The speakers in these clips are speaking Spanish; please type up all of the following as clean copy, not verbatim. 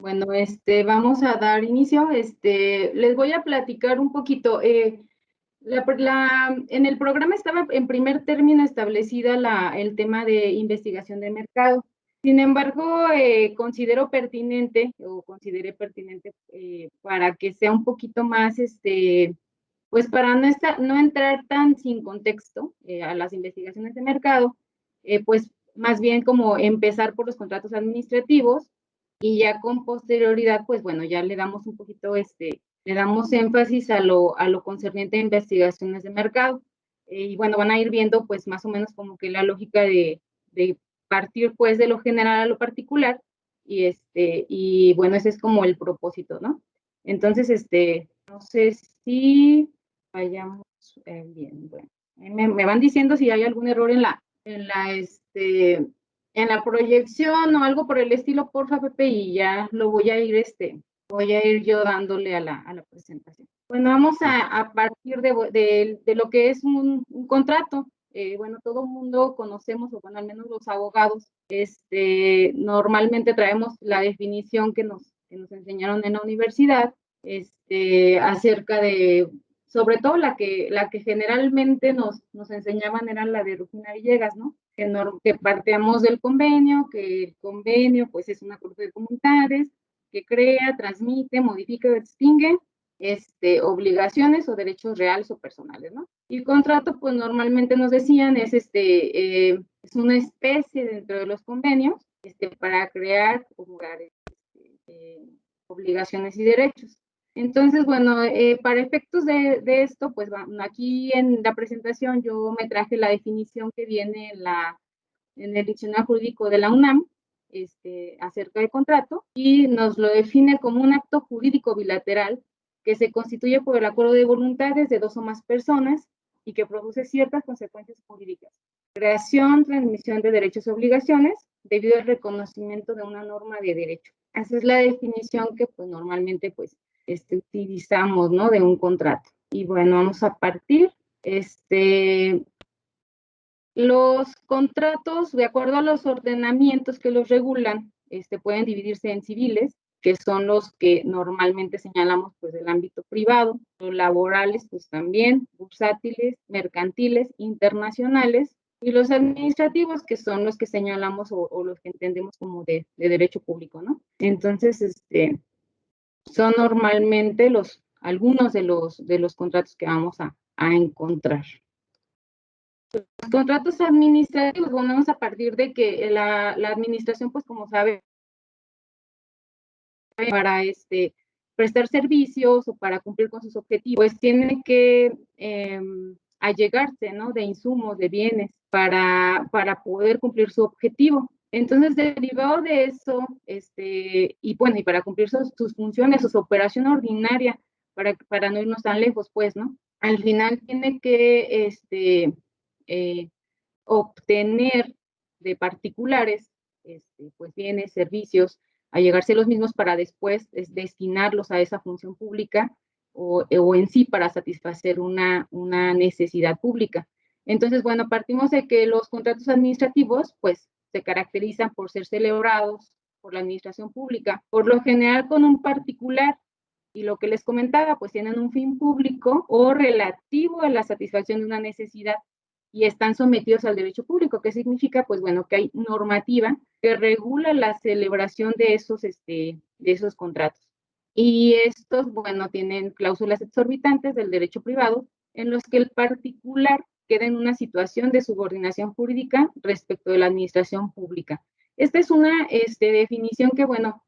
Bueno, vamos a dar inicio. Les voy a platicar un poquito. En el programa estaba en primer término establecida el tema de investigación de mercado. Sin embargo, consideré pertinente para que sea un poquito más, pues para no entrar tan sin contexto a las investigaciones de mercado, pues más bien como empezar por los contratos administrativos y ya con posterioridad, pues bueno, ya le damos un poquito, le damos énfasis a lo concerniente a investigaciones de mercado. Y bueno, van a ir viendo pues más o menos como que la lógica de partir pues de lo general a lo particular y bueno, ese es como el propósito, ¿no? Entonces, no sé si vayamos bien, bueno, me van diciendo si hay algún error en la proyección o algo por el estilo, porfa, Pepe, y ya lo voy a ir yo dándole a la presentación. Bueno, vamos a partir de lo que es un contrato. Bueno, todo el mundo conocemos, o bueno, al menos los abogados, normalmente traemos la definición que nos enseñaron en la universidad, acerca de, sobre todo la que generalmente nos enseñaban era la de Rufina Villegas, ¿no? Que partíamos del convenio, que el convenio pues es una corte de voluntades que crea, transmite, modifica o extingue obligaciones o derechos reales o personales, ¿no? Y el contrato, pues normalmente nos decían, es una especie dentro de los convenios para crear o jugar obligaciones y derechos. Entonces, bueno, para efectos de esto, pues aquí en la presentación yo me traje la definición que viene en el diccionario jurídico de la UNAM, acerca de contrato, y nos lo define como un acto jurídico bilateral que se constituye por el acuerdo de voluntades de dos o más personas y que produce ciertas consecuencias jurídicas. Creación, transmisión de derechos y obligaciones debido al reconocimiento de una norma de derecho. Esa es la definición que pues normalmente pues utilizamos, ¿no? De un contrato. Y bueno, vamos a partir. Los contratos, de acuerdo a los ordenamientos que los regulan, pueden dividirse en civiles, que son los que normalmente señalamos pues del ámbito privado, los laborales pues también, bursátiles, mercantiles, internacionales, y los administrativos, que son los que señalamos o los que entendemos como de derecho público, ¿no? Entonces, son normalmente algunos de los contratos que vamos a encontrar. Los contratos administrativos, bueno, vamos a partir de que la administración, pues como sabe, para prestar servicios o para cumplir con sus objetivos, pues tiene que allegarse, ¿no? De insumos, de bienes, para poder cumplir su objetivo. Entonces, derivado de eso, y bueno, y para cumplir sus funciones, su operación ordinaria, para no irnos tan lejos, pues, ¿no? Al final tiene que, obtener de particulares, pues bienes, servicios, allegarse los mismos para después destinarlos a esa función pública o en sí para satisfacer una necesidad pública. Entonces, bueno, partimos de que los contratos administrativos, pues, se caracterizan por ser celebrados por la administración pública, por lo general con un particular, y lo que les comentaba, pues tienen un fin público o relativo a la satisfacción de una necesidad y están sometidos al derecho público. ¿Qué significa? Pues bueno, que hay normativa que regula la celebración de esos contratos. Y estos, bueno, tienen cláusulas exorbitantes del derecho privado en los que el particular queda en una situación de subordinación jurídica respecto de la administración pública. Esta es una definición que, bueno,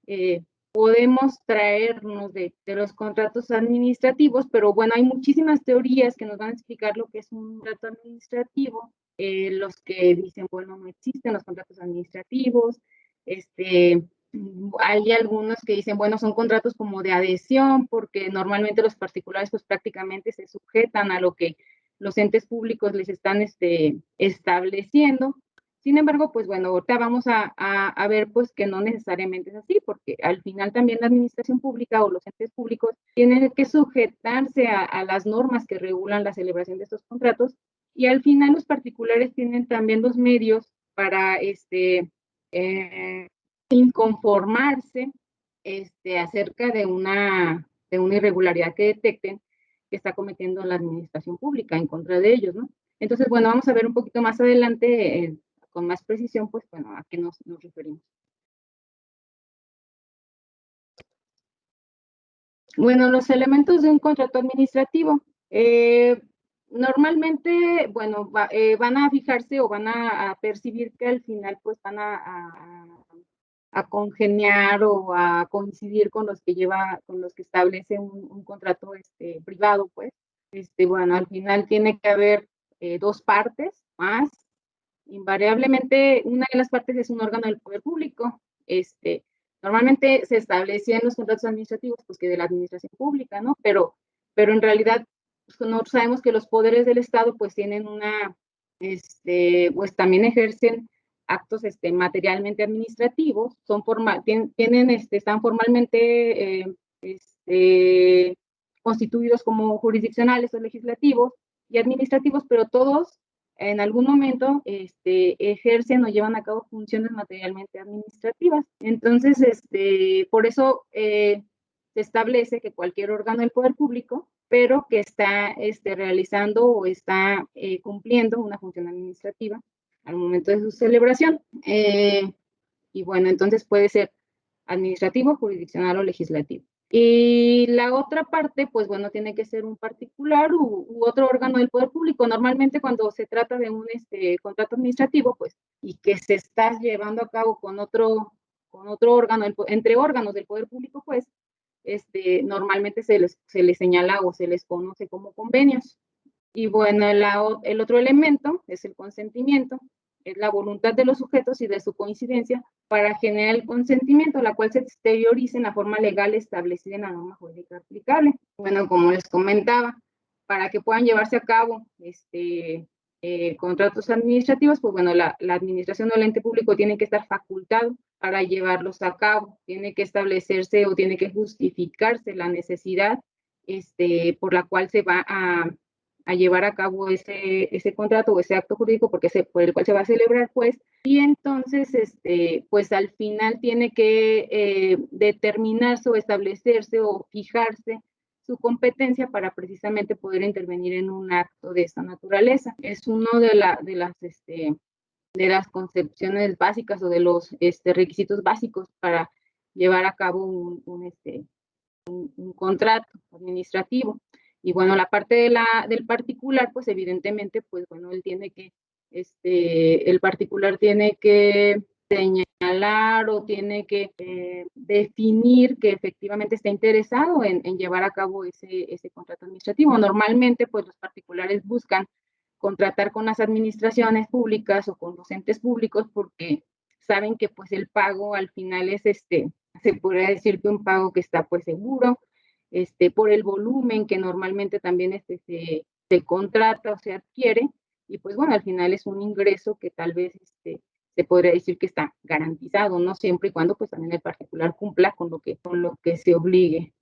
podemos traernos de los contratos administrativos, pero bueno, hay muchísimas teorías que nos van a explicar lo que es un contrato administrativo, los que dicen, bueno, no existen los contratos administrativos, hay algunos que dicen, bueno, son contratos como de adhesión, porque normalmente los particulares pues prácticamente se sujetan a lo que los entes públicos les están estableciendo. Sin embargo, pues bueno, ahorita vamos a ver pues que no necesariamente es así, porque al final también la administración pública o los entes públicos tienen que sujetarse a las normas que regulan la celebración de estos contratos y al final los particulares tienen también los medios para inconformarse acerca de una irregularidad que detecten que está cometiendo la administración pública en contra de ellos, ¿no? Entonces, bueno, vamos a ver un poquito más adelante, con más precisión, pues, bueno, a qué nos referimos. Bueno, los elementos de un contrato administrativo. Normalmente, bueno, van a fijarse o van a percibir que al final, pues, van a congeniar o a coincidir con los que con los que establece un contrato privado, pues. Bueno, al final tiene que haber dos partes más. Invariablemente, una de las partes es un órgano del poder público. Normalmente se establecía en los contratos administrativos, pues que de la administración pública, ¿no? Pero en realidad, pues, nosotros sabemos que los poderes del Estado, pues tienen pues también ejercen actos materialmente administrativos, están formalmente constituidos como jurisdiccionales o legislativos y administrativos, pero todos en algún momento ejercen o llevan a cabo funciones materialmente administrativas. Entonces, por eso se establece que cualquier órgano del poder público, pero que está realizando o está cumpliendo una función administrativa al momento de su celebración. Y bueno, entonces puede ser administrativo, jurisdiccional o legislativo. Y la otra parte, pues bueno, tiene que ser un particular u otro órgano del poder público. Normalmente cuando se trata de un contrato administrativo, pues, y que se está llevando a cabo con otro órgano, entre órganos del poder público, pues, normalmente se les señala o se les conoce como convenios. Y bueno, el otro elemento es el consentimiento, es la voluntad de los sujetos y de su coincidencia para generar el consentimiento, la cual se exterioriza en la forma legal establecida en la norma jurídica aplicable. Bueno, como les comentaba, para que puedan llevarse a cabo contratos administrativos, pues bueno, la administración o el ente público tiene que estar facultado para llevarlos a cabo, tiene que establecerse o tiene que justificarse la necesidad por la cual se va a llevar a cabo ese contrato o ese acto jurídico por el cual se va a celebrar, pues, y entonces, pues al final tiene que determinarse o establecerse o fijarse su competencia para precisamente poder intervenir en un acto de esta naturaleza. Es uno de las concepciones básicas o de los requisitos básicos para llevar a cabo un contrato administrativo. Y bueno, la parte del particular, pues evidentemente, pues bueno, el particular tiene que señalar o tiene que definir que efectivamente está interesado en llevar a cabo ese contrato administrativo. Normalmente, pues los particulares buscan contratar con las administraciones públicas o con los entes públicos porque saben que pues el pago al final es se podría decir que un pago que está pues seguro, por el volumen que normalmente también se contrata o se adquiere, y pues bueno, al final es un ingreso que tal vez se podría decir que está garantizado, ¿no? Siempre y cuando pues también el particular cumpla con lo que se obligue.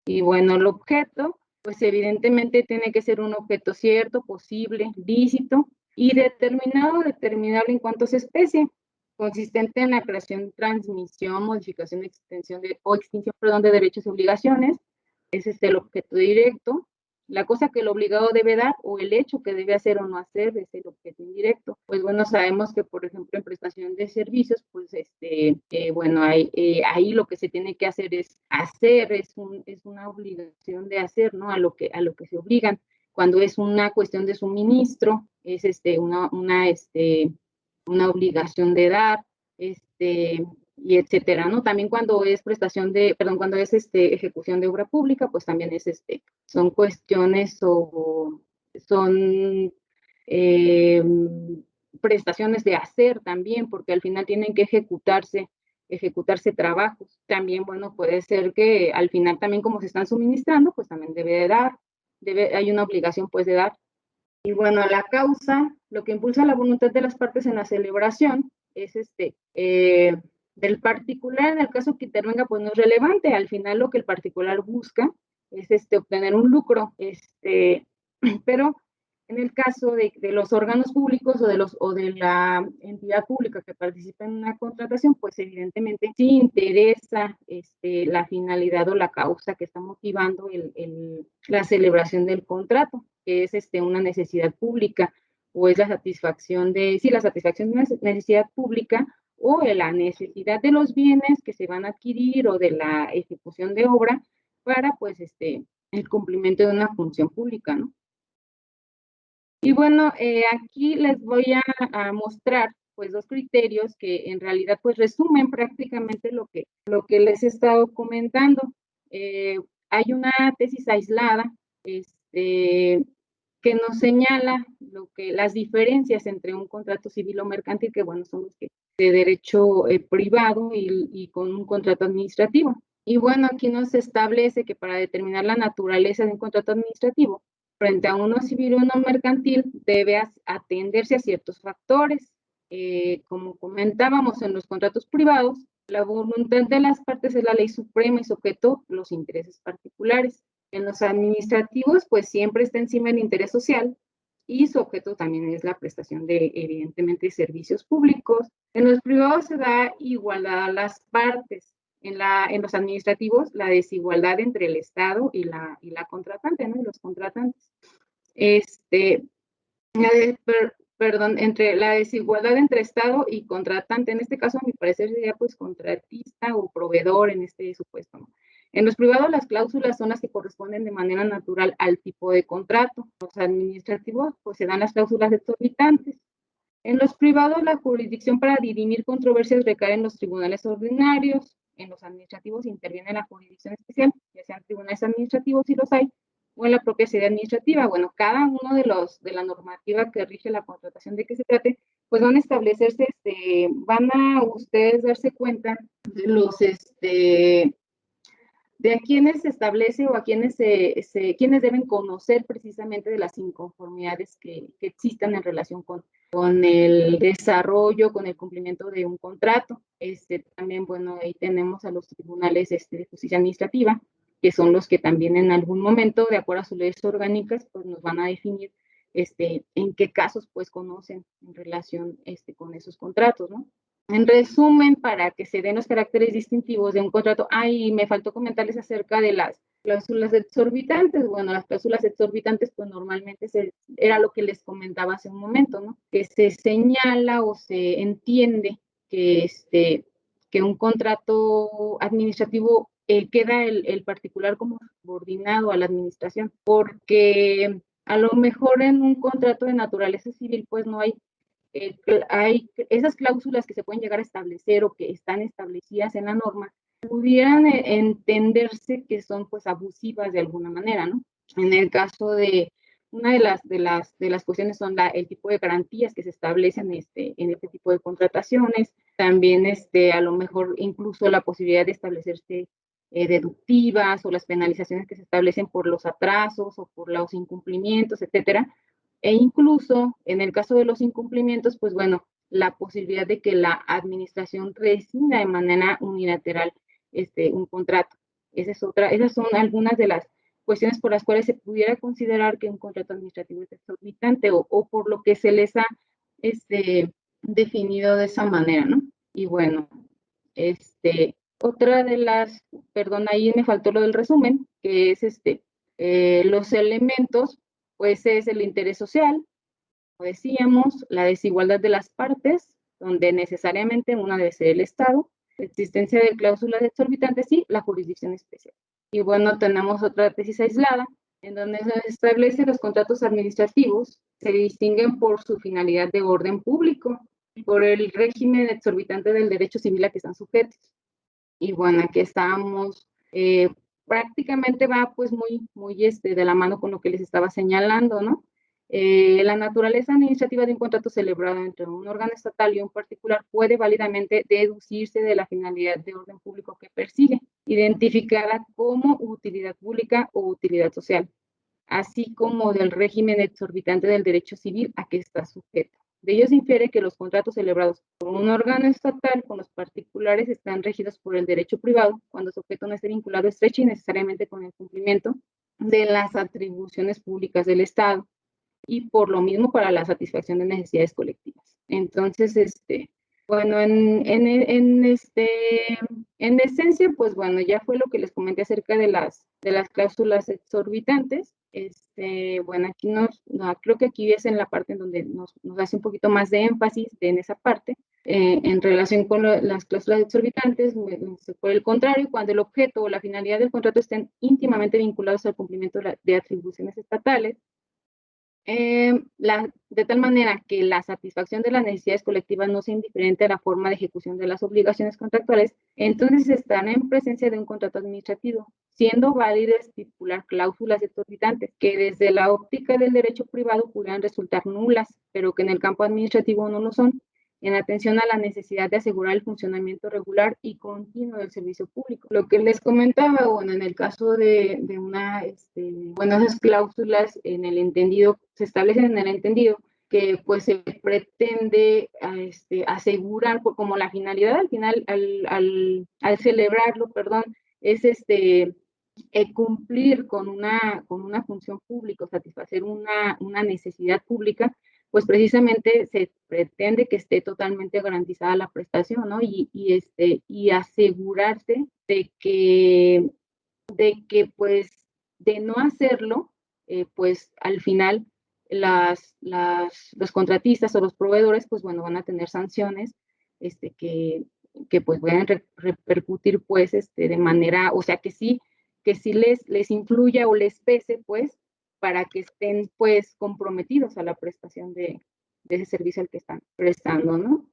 Y bueno, el objeto, pues evidentemente tiene que ser un objeto cierto, posible, lícito y determinable en cuanto a su especie, consistente en la creación, transmisión, modificación, extensión o extinción, perdón, de derechos y obligaciones. Ese es el objeto directo. La cosa que el obligado debe dar o el hecho que debe hacer o no hacer es el objeto indirecto. Pues bueno, sabemos que, por ejemplo, en prestación de servicios, pues bueno, ahí lo que se tiene que hacer es una obligación de hacer, ¿no? A lo que se obligan. Cuando es una cuestión de suministro, es una obligación de dar, y etcétera, ¿no? También cuando es cuando es ejecución de obra pública, pues también son cuestiones o son prestaciones de hacer también, porque al final tienen que ejecutarse trabajos. También, bueno, puede ser que al final también como se están suministrando, pues también debe de dar, hay una obligación pues de dar. Y bueno, la causa, lo que impulsa la voluntad de las partes en la celebración es del particular, en el caso que intervenga, pues no es relevante. Al final lo que el particular busca es obtener un lucro, pero En el caso de los órganos públicos o de la entidad pública que participa en una contratación, pues evidentemente sí interesa la finalidad o la causa que está motivando la celebración del contrato, que es una necesidad pública o es la satisfacción de una necesidad pública o de la necesidad de los bienes que se van a adquirir o de la ejecución de obra para pues el cumplimiento de una función pública, ¿no? Y bueno, aquí les voy a mostrar pues dos criterios que en realidad pues resumen prácticamente lo que les he estado comentando. Hay una tesis aislada que nos señala las diferencias entre un contrato civil o mercantil, que bueno, son los que de derecho privado y con un contrato administrativo. Y bueno, aquí nos establece que para determinar la naturaleza de un contrato administrativo, frente a uno civil o uno mercantil, debe atenderse a ciertos factores. Como comentábamos en los contratos privados, la voluntad de las partes es la ley suprema y sujeto a los intereses particulares. En los administrativos, pues siempre está encima el interés social y su objeto también es la prestación de, evidentemente, servicios públicos. En los privados se da igualdad a las partes. En los administrativos, la desigualdad entre el Estado y la contratante, ¿no? Y los contratantes. Entre la desigualdad entre Estado y contratante, en este caso, a mi parecer, sería pues contratista o proveedor en este supuesto, ¿no? En los privados, las cláusulas son las que corresponden de manera natural al tipo de contrato. Los administrativos, pues se dan las cláusulas exorbitantes. En los privados, la jurisdicción para dirimir controversias recae en los tribunales ordinarios. En los administrativos interviene la jurisdicción especial, ya sean tribunales administrativos si los hay, o en la propia sede administrativa. Bueno, cada uno de la normativa que rige la contratación de que se trate, pues van a establecerse, van a ustedes darse cuenta de de a quienes se establece o a quienes quienes deben conocer precisamente de las inconformidades que existan en relación con el desarrollo, con el cumplimiento de un contrato. También, bueno, ahí tenemos a los tribunales de justicia administrativa, que son los que también en algún momento, de acuerdo a sus leyes orgánicas, pues nos van a definir en qué casos pues conocen en relación con esos contratos, ¿no? En resumen, para que se den los caracteres distintivos de un contrato, me faltó comentarles acerca de las cláusulas exorbitantes. Bueno, las cláusulas exorbitantes, pues normalmente era lo que les comentaba hace un momento, ¿no? Que se señala o se entiende que un contrato administrativo queda el particular como subordinado a la administración, porque a lo mejor en un contrato de naturaleza civil, pues no hay hay esas cláusulas que se pueden llegar a establecer o que están establecidas en la norma, pudieran entenderse que son pues abusivas de alguna manera, ¿no? En el caso de una de las cuestiones son el tipo de garantías que se establecen en este tipo de contrataciones, también a lo mejor incluso la posibilidad de establecerse deductivas o las penalizaciones que se establecen por los atrasos o por los incumplimientos, etcétera. E incluso en el caso de los incumplimientos, pues bueno, la posibilidad de que la administración rescinda de manera unilateral un contrato. Esas son algunas de las cuestiones por las cuales se pudiera considerar que un contrato administrativo es exorbitante o por lo que se les ha definido de esa manera, ¿no? Y bueno, otra de las, perdón, ahí me faltó lo del resumen, que es los elementos, pues es el interés social, como decíamos, la desigualdad de las partes, donde necesariamente una debe ser el Estado, la existencia de cláusulas exorbitantes y la jurisdicción especial. Y bueno, tenemos otra tesis aislada, en donde se establece los contratos administrativos, se distinguen por su finalidad de orden público y por el régimen exorbitante del derecho civil a que están sujetos. Y bueno, aquí estamos, prácticamente va pues muy de la mano con lo que les estaba señalando, ¿no? La naturaleza administrativa de un contrato celebrado entre un órgano estatal y un particular puede válidamente deducirse de la finalidad de orden público que persigue, identificada como utilidad pública o utilidad social, así como del régimen exorbitante del derecho civil a que está sujeto. De ello se infiere que los contratos celebrados por un órgano estatal con los particulares están regidos por el derecho privado cuando su objeto no esté vinculado estrecho y necesariamente con el cumplimiento de las atribuciones públicas del Estado. y por lo mismo para la satisfacción de necesidades colectivas. Entonces, bueno, en esencia, pues bueno, ya fue lo que les comenté acerca de las cláusulas exorbitantes. Bueno, aquí creo que aquí es en la parte en donde nos hace un poquito más de énfasis en esa parte. En relación con las cláusulas exorbitantes, por el contrario, cuando el objeto o la finalidad del contrato estén íntimamente vinculados al cumplimiento de atribuciones estatales, de tal manera que la satisfacción de las necesidades colectivas no sea indiferente a la forma de ejecución de las obligaciones contractuales, entonces están en presencia de un contrato administrativo, siendo válido estipular cláusulas exorbitantes que desde la óptica del derecho privado pudieran resultar nulas, pero que en el campo administrativo no lo son, en atención a la necesidad de asegurar el funcionamiento regular y continuo del servicio público. Lo que les comentaba, bueno, en el caso de bueno, esas cláusulas en el entendido, se establecen en el entendido que pues se pretende asegurar, como la finalidad al final, al celebrarlo, perdón, es cumplir con una función pública, satisfacer una necesidad pública, pues precisamente se pretende que esté totalmente garantizada la prestación, ¿no? Y asegurarse de que pues de no hacerlo, pues al final los contratistas o los proveedores, pues bueno, van a tener sanciones que pues pueden repercutir pues de manera, o sea que sí les influya o les pese pues para que estén pues comprometidos a la prestación de ese servicio al que están prestando, ¿no?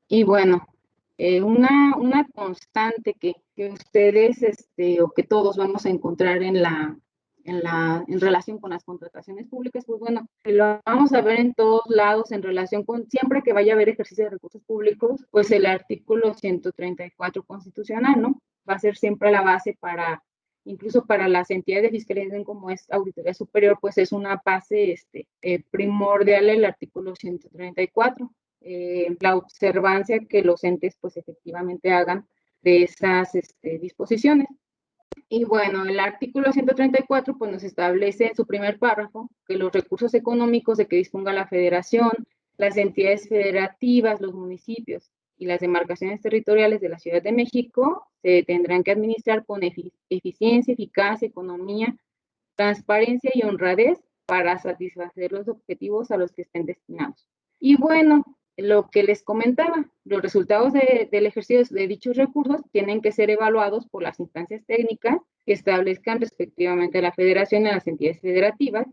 Y bueno, una constante que ustedes o que todos vamos a encontrar en relación con las contrataciones públicas, pues bueno, lo vamos a ver en todos lados en relación con, siempre que vaya a haber ejercicio de recursos públicos, pues el artículo 134 constitucional, ¿no? Va a ser siempre la base incluso para las entidades de fiscalización como es Auditoría Superior, pues es una base primordial el artículo 134. La observancia que los entes pues efectivamente hagan de esas disposiciones. Y bueno, el artículo 134 pues nos establece en su primer párrafo que los recursos económicos de que disponga la federación, las entidades federativas, los municipios y las demarcaciones territoriales de la Ciudad de México se tendrán que administrar con eficiencia, eficacia, economía, transparencia y honradez para satisfacer los objetivos a los que estén destinados. Y bueno, lo que les comentaba, los resultados del ejercicio de dichos recursos tienen que ser evaluados por las instancias técnicas que establezcan respectivamente a la federación y a las entidades federativas,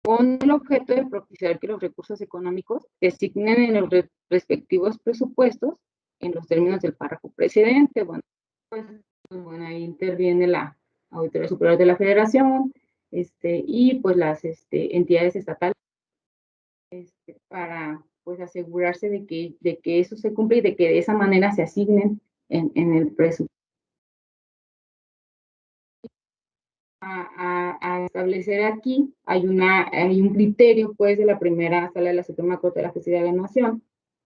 con el objeto de propiciar que los recursos económicos se asignen en los respectivos presupuestos en los términos del párrafo precedente. Bueno, pues bueno, ahí interviene la Auditoría Superior de la Federación y pues las entidades estatales para pues asegurarse de que eso se cumple y de que de esa manera se asignen en el presupuesto. A establecer aquí hay un criterio pues de la primera sala de la Suprema Corte de la Justicia de la Nación.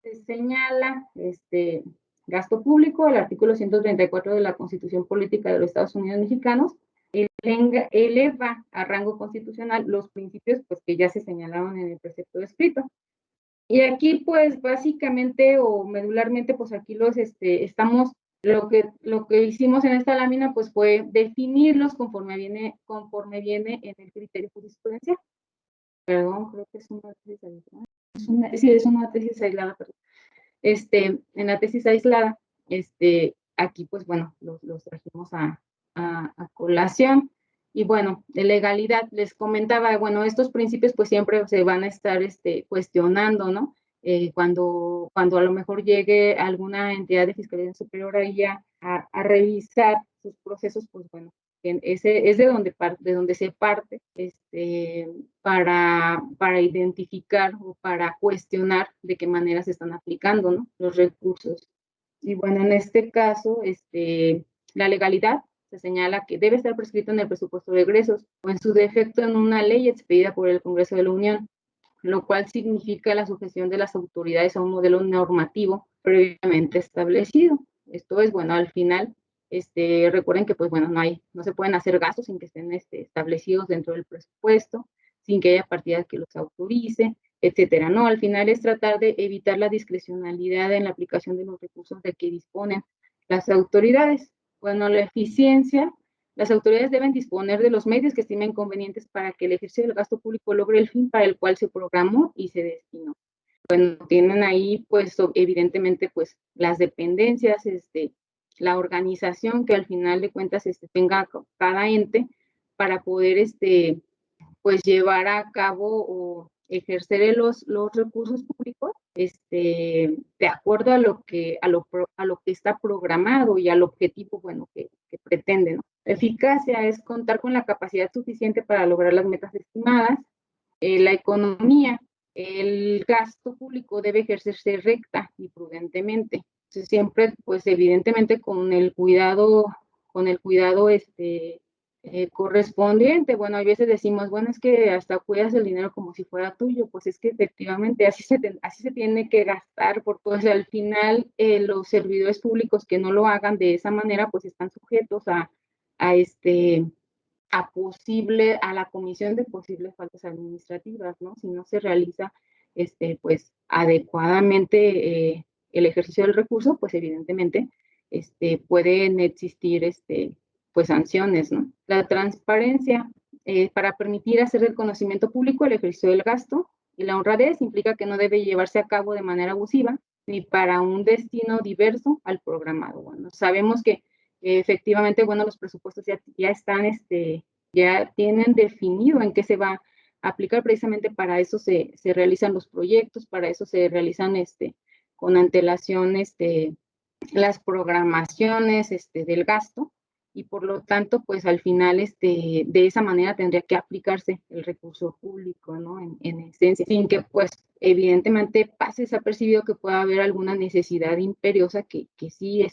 Se señala gasto público, el artículo 134 de la Constitución Política de los Estados Unidos Mexicanos, eleva a rango constitucional los principios pues que ya se señalaron en el precepto escrito. Y aquí, pues, básicamente o medularmente, pues aquí estamos, lo que hicimos en esta lámina, pues fue definirlos conforme viene en el criterio jurisprudencial. Perdón, creo que es una tesis aislada. Sí, es una tesis aislada, perdón. En la tesis aislada, aquí, pues, bueno, los trajimos a colación. Y bueno, de legalidad, les comentaba, bueno, estos principios pues siempre se van a estar cuestionando, ¿no? Cuando a lo mejor llegue alguna entidad de fiscalía superior ahí a revisar sus procesos, pues bueno, ese es de donde se parte para identificar o para cuestionar de qué manera se están aplicando, ¿no? Los recursos. Y bueno, en este caso, la legalidad se señala que debe estar prescrito en el presupuesto de egresos o en su defecto en una ley expedida por el Congreso de la Unión, lo cual significa la sujeción de las autoridades a un modelo normativo previamente establecido. Esto es, bueno, al final, recuerden que, pues bueno, no se pueden hacer gastos sin que estén establecidos dentro del presupuesto, sin que haya partida que los autorice, etcétera, ¿no? Al final es tratar de evitar la discrecionalidad en la aplicación de los recursos de que disponen las autoridades. Bueno, la eficiencia, las autoridades deben disponer de los medios que estimen convenientes para que el ejercicio del gasto público logre el fin para el cual se programó y se destinó. Bueno, tienen ahí, pues, evidentemente, pues, las dependencias, la organización que al final de cuentas tenga cada ente para poder, pues, llevar a cabo o ejercer los recursos públicos, de acuerdo a lo que está programado y al objetivo, bueno, que pretende, ¿no? Eficacia es contar con la capacidad suficiente para lograr las metas estimadas. La economía, el gasto público debe ejercerse recta y prudentemente. Entonces, siempre, pues, evidentemente, con el cuidado, correspondiente. Bueno, a veces decimos, bueno, es que hasta cuidas el dinero como si fuera tuyo, pues es que efectivamente así se tiene que gastar, porque pues, al final los servidores públicos que no lo hagan de esa manera, pues están sujetos a a la comisión de posibles faltas administrativas, ¿no? Si no se realiza, pues, adecuadamente el ejercicio del recurso, pues, evidentemente, pueden existir, pues, sanciones, ¿no? La transparencia, para permitir hacer del conocimiento público el ejercicio del gasto, y la honradez implica que no debe llevarse a cabo de manera abusiva, ni para un destino diverso al programado. Bueno, sabemos que efectivamente, bueno, los presupuestos ya están, ya tienen definido en qué se va a aplicar, precisamente para eso se realizan los proyectos, para eso se realizan, con antelación, las programaciones, del gasto, y por lo tanto, pues al final, de esa manera tendría que aplicarse el recurso público, ¿no? En esencia, sin que, pues, evidentemente pase desapercibido que pueda haber alguna necesidad imperiosa que sí,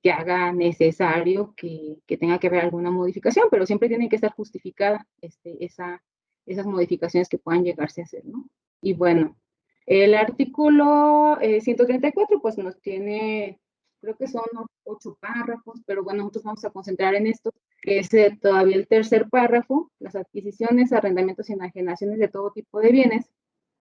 que haga necesario que tenga que haber alguna modificación, pero siempre tiene que estar justificada esas modificaciones que puedan llegarse a hacer, ¿no? Y bueno, el artículo 134, pues nos tiene, creo que son 8 párrafos, pero bueno, nosotros vamos a concentrar en esto, que es todavía el tercer párrafo: las adquisiciones, arrendamientos y enajenaciones de todo tipo de bienes,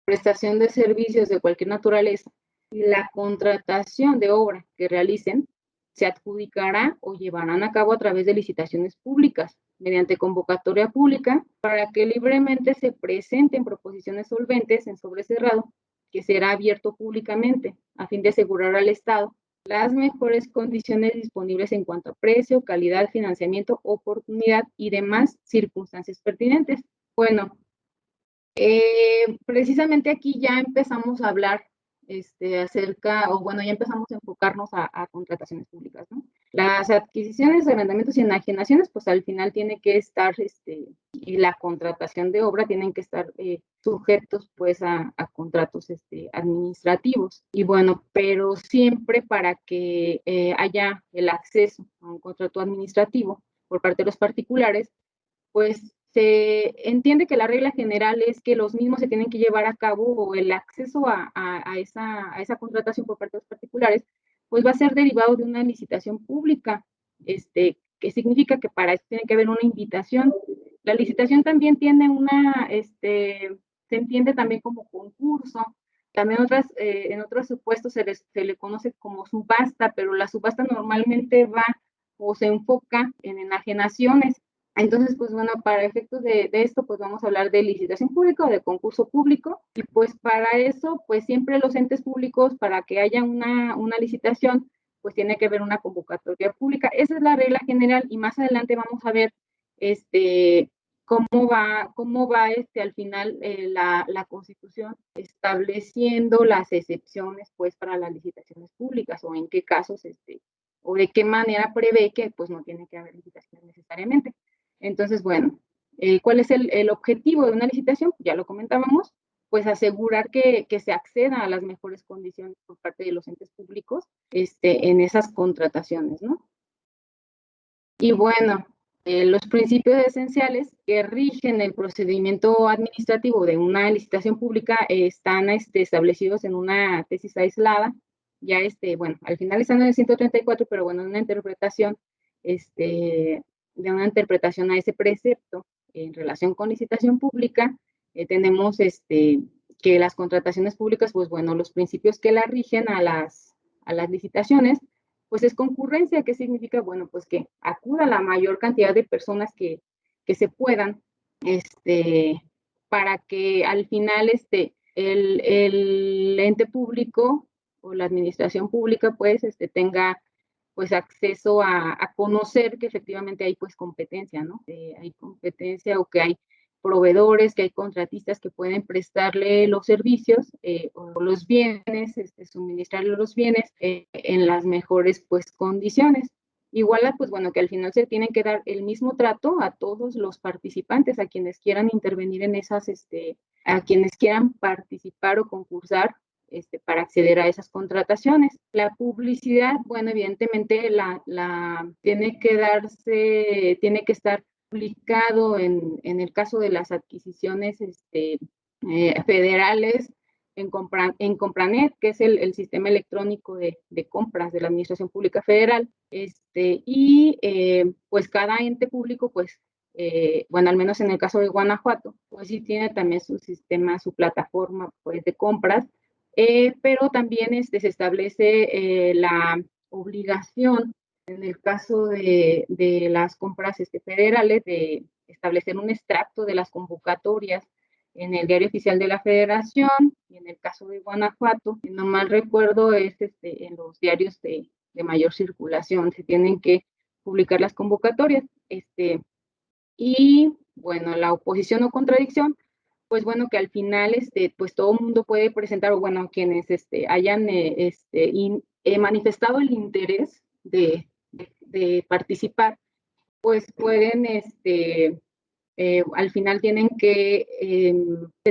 prestación de servicios de cualquier naturaleza y la contratación de obra que realicen se adjudicará o llevarán a cabo a través de licitaciones públicas mediante convocatoria pública para que libremente se presenten proposiciones solventes en sobre cerrado, que será abierto públicamente a fin de asegurar al Estado las mejores condiciones disponibles en cuanto a precio, calidad, financiamiento, oportunidad y demás circunstancias pertinentes. Bueno, precisamente aquí ya empezamos a hablar acerca, o bueno, ya empezamos a enfocarnos a contrataciones públicas, ¿no? Las adquisiciones, arrendamientos y enajenaciones, pues al final tiene que estar, y la contratación de obra tienen que estar sujetos, pues, a contratos administrativos. Y bueno, pero siempre para que haya el acceso a un contrato administrativo por parte de los particulares, pues se entiende que la regla general es que los mismos se tienen que llevar a cabo, o el acceso a esa contratación por parte de los particulares, pues va a ser derivado de una licitación pública, que significa que para eso tiene que haber una invitación. La licitación también tiene se entiende también como concurso. También en otros supuestos se le conoce como subasta, pero la subasta normalmente va o se enfoca en enajenaciones. Entonces, pues bueno, para efectos de esto, pues vamos a hablar de licitación pública o de concurso público, y pues para eso, pues siempre los entes públicos, para que haya una licitación, pues tiene que haber una convocatoria pública. Esa es la regla general, y más adelante vamos a ver cómo va al final la Constitución estableciendo las excepciones, pues, para las licitaciones públicas, o en qué casos, o de qué manera prevé que, pues, no tiene que haber licitación necesariamente. Entonces, bueno, ¿cuál es el objetivo de una licitación? Ya lo comentábamos, pues asegurar que se acceda a las mejores condiciones por parte de los entes públicos en esas contrataciones, ¿no? Y bueno, los principios esenciales que rigen el procedimiento administrativo de una licitación pública están establecidos en una tesis aislada. Ya, bueno, al final están en el 134, pero bueno, una interpretación, de una interpretación a ese precepto en relación con licitación pública, tenemos que las contrataciones públicas, pues bueno, los principios que la rigen a las licitaciones, pues es concurrencia. ¿Qué significa? Bueno, pues que acuda la mayor cantidad de personas que se puedan, para que al final el ente público o la administración pública pues tenga pues acceso a conocer que efectivamente hay pues competencia, ¿no? Hay competencia, o que hay proveedores, que hay contratistas que pueden prestarle los servicios o los bienes, suministrarle los bienes en las mejores pues condiciones. Igual, pues bueno, que al final se tienen que dar el mismo trato a todos los participantes, a quienes quieran intervenir en esas, a quienes quieran participar o concursar para acceder a esas contrataciones. La publicidad, bueno, evidentemente tiene que darse, tiene que estar publicado en el caso de las adquisiciones federales en Compranet, que es el sistema electrónico de compras de la Administración Pública Federal, y pues cada ente público, pues, bueno, al menos en el caso de Guanajuato, pues sí tiene también su sistema, su plataforma pues, de compras, pero también se establece la obligación, en el caso de las compras federales, de establecer un extracto de las convocatorias en el Diario Oficial de la Federación, y en el caso de Guanajuato, si no mal recuerdo, es en los diarios de mayor circulación, se tienen que publicar las convocatorias. Y bueno, la oposición o contradicción, pues bueno, que al final pues todo el mundo puede presentar, o bueno, quienes hayan manifestado el interés de participar, pues pueden, al final se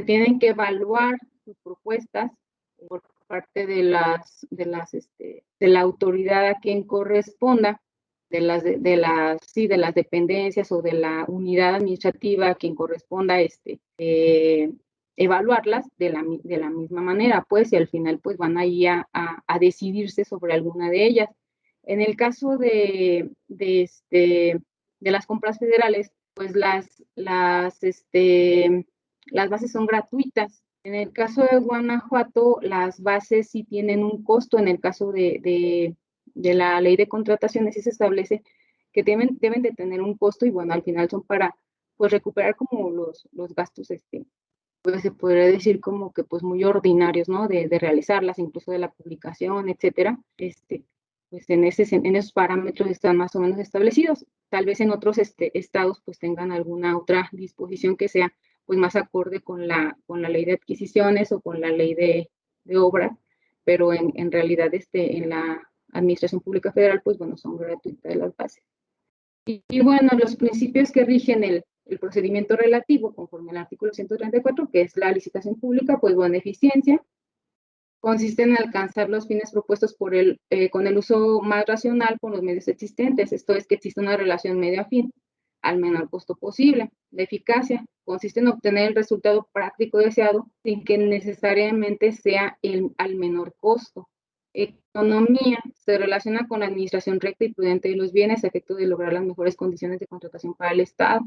tienen que evaluar sus propuestas por parte de la autoridad a quien corresponda, de las dependencias o de la unidad administrativa a quien corresponda evaluarlas de la misma manera, pues, y al final pues van ahí a decidirse sobre alguna de ellas. En el caso de las compras federales, pues las bases son gratuitas. En el caso de Guanajuato, las bases sí tienen un costo. En el caso de la ley de contrataciones sí se establece que deben de tener un costo, y bueno, al final son para pues recuperar como los gastos, pues se podría decir como que pues muy ordinarios, ¿no? De realizarlas, incluso de la publicación, etcétera. Pues en esos parámetros están más o menos establecidos. Tal vez en otros estados pues tengan alguna otra disposición que sea pues más acorde con la ley de adquisiciones o con la ley de obras, pero en realidad en la Administración Pública Federal pues bueno, son gratuitas las bases. Y bueno, los principios que rigen el procedimiento relativo conforme al artículo 134, que es la licitación pública, pues bueno, eficiencia, consiste en alcanzar los fines propuestos con el uso más racional con los medios existentes. Esto es que existe una relación medio a fin al menor costo posible. La eficacia consiste en obtener el resultado práctico deseado sin que necesariamente sea al menor costo. Economía se relaciona con la administración recta y prudente de los bienes a efecto de lograr las mejores condiciones de contratación para el Estado.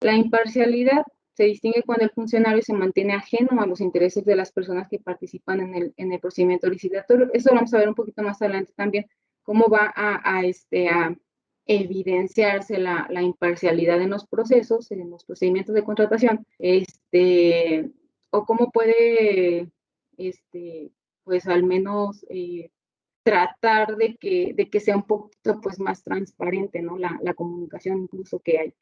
La imparcialidad se distingue cuando el funcionario se mantiene ajeno a los intereses de las personas que participan en el procedimiento licitatorio. Eso lo vamos a ver un poquito más adelante también, cómo va a evidenciarse la imparcialidad en los procesos, en los procedimientos de contratación, o cómo puede, pues al menos tratar de que sea un poquito pues más transparente, ¿no? La comunicación incluso que hay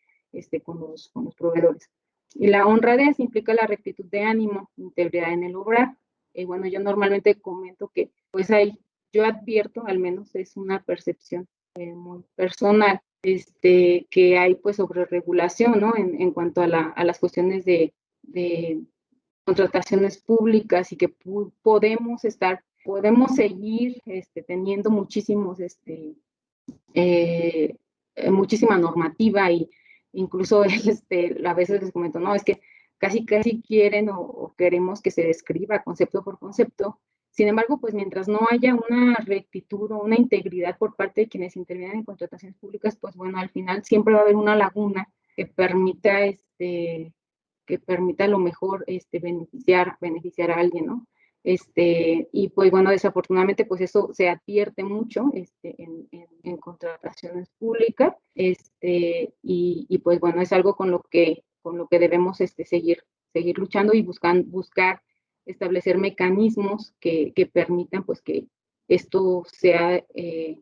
con los proveedores. Y la honradez implica la rectitud de ánimo, integridad en el obrar. Bueno, yo normalmente comento que pues yo advierto, al menos es una percepción muy personal, que hay pues sobre regulación, ¿no? En cuanto a las cuestiones de contrataciones públicas, y que podemos seguir teniendo muchísima normativa, y incluso a veces les comento, no, es que casi quieren o queremos que se describa concepto por concepto. Sin embargo, pues mientras no haya una rectitud o una integridad por parte de quienes intervienen en contrataciones públicas, pues bueno, al final siempre va a haber una laguna que permita que permita a lo mejor beneficiar a alguien, ¿no? Y pues bueno, desafortunadamente pues eso se advierte mucho en contrataciones públicas, y pues bueno, es algo con lo que debemos seguir luchando y buscar establecer mecanismos que permitan pues que esto sea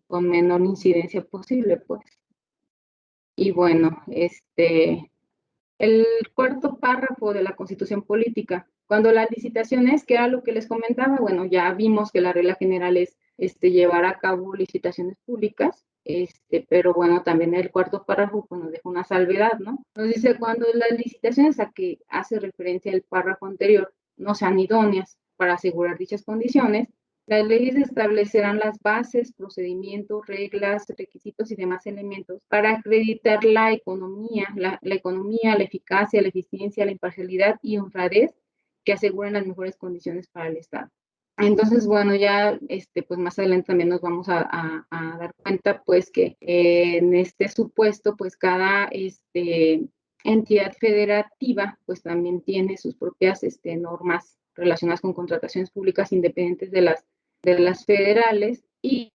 con menor incidencia posible, pues. Y bueno, el cuarto párrafo de la Constitución Política. Cuando las licitaciones, que era lo que les comentaba, bueno, ya vimos que la regla general es llevar a cabo licitaciones públicas, pero bueno, también el cuarto párrafo pues, nos deja una salvedad, ¿no? Nos dice cuando las licitaciones a que hace referencia el párrafo anterior no sean idóneas para asegurar dichas condiciones, las leyes establecerán las bases, procedimientos, reglas, requisitos y demás elementos para acreditar la economía, la eficacia, la eficiencia, la imparcialidad y honradez que aseguren las mejores condiciones para el Estado. Entonces, bueno, ya pues más adelante también nos vamos a dar cuenta pues que en este supuesto pues cada entidad federativa pues también tiene sus propias normas relacionadas con contrataciones públicas independientes de las federales y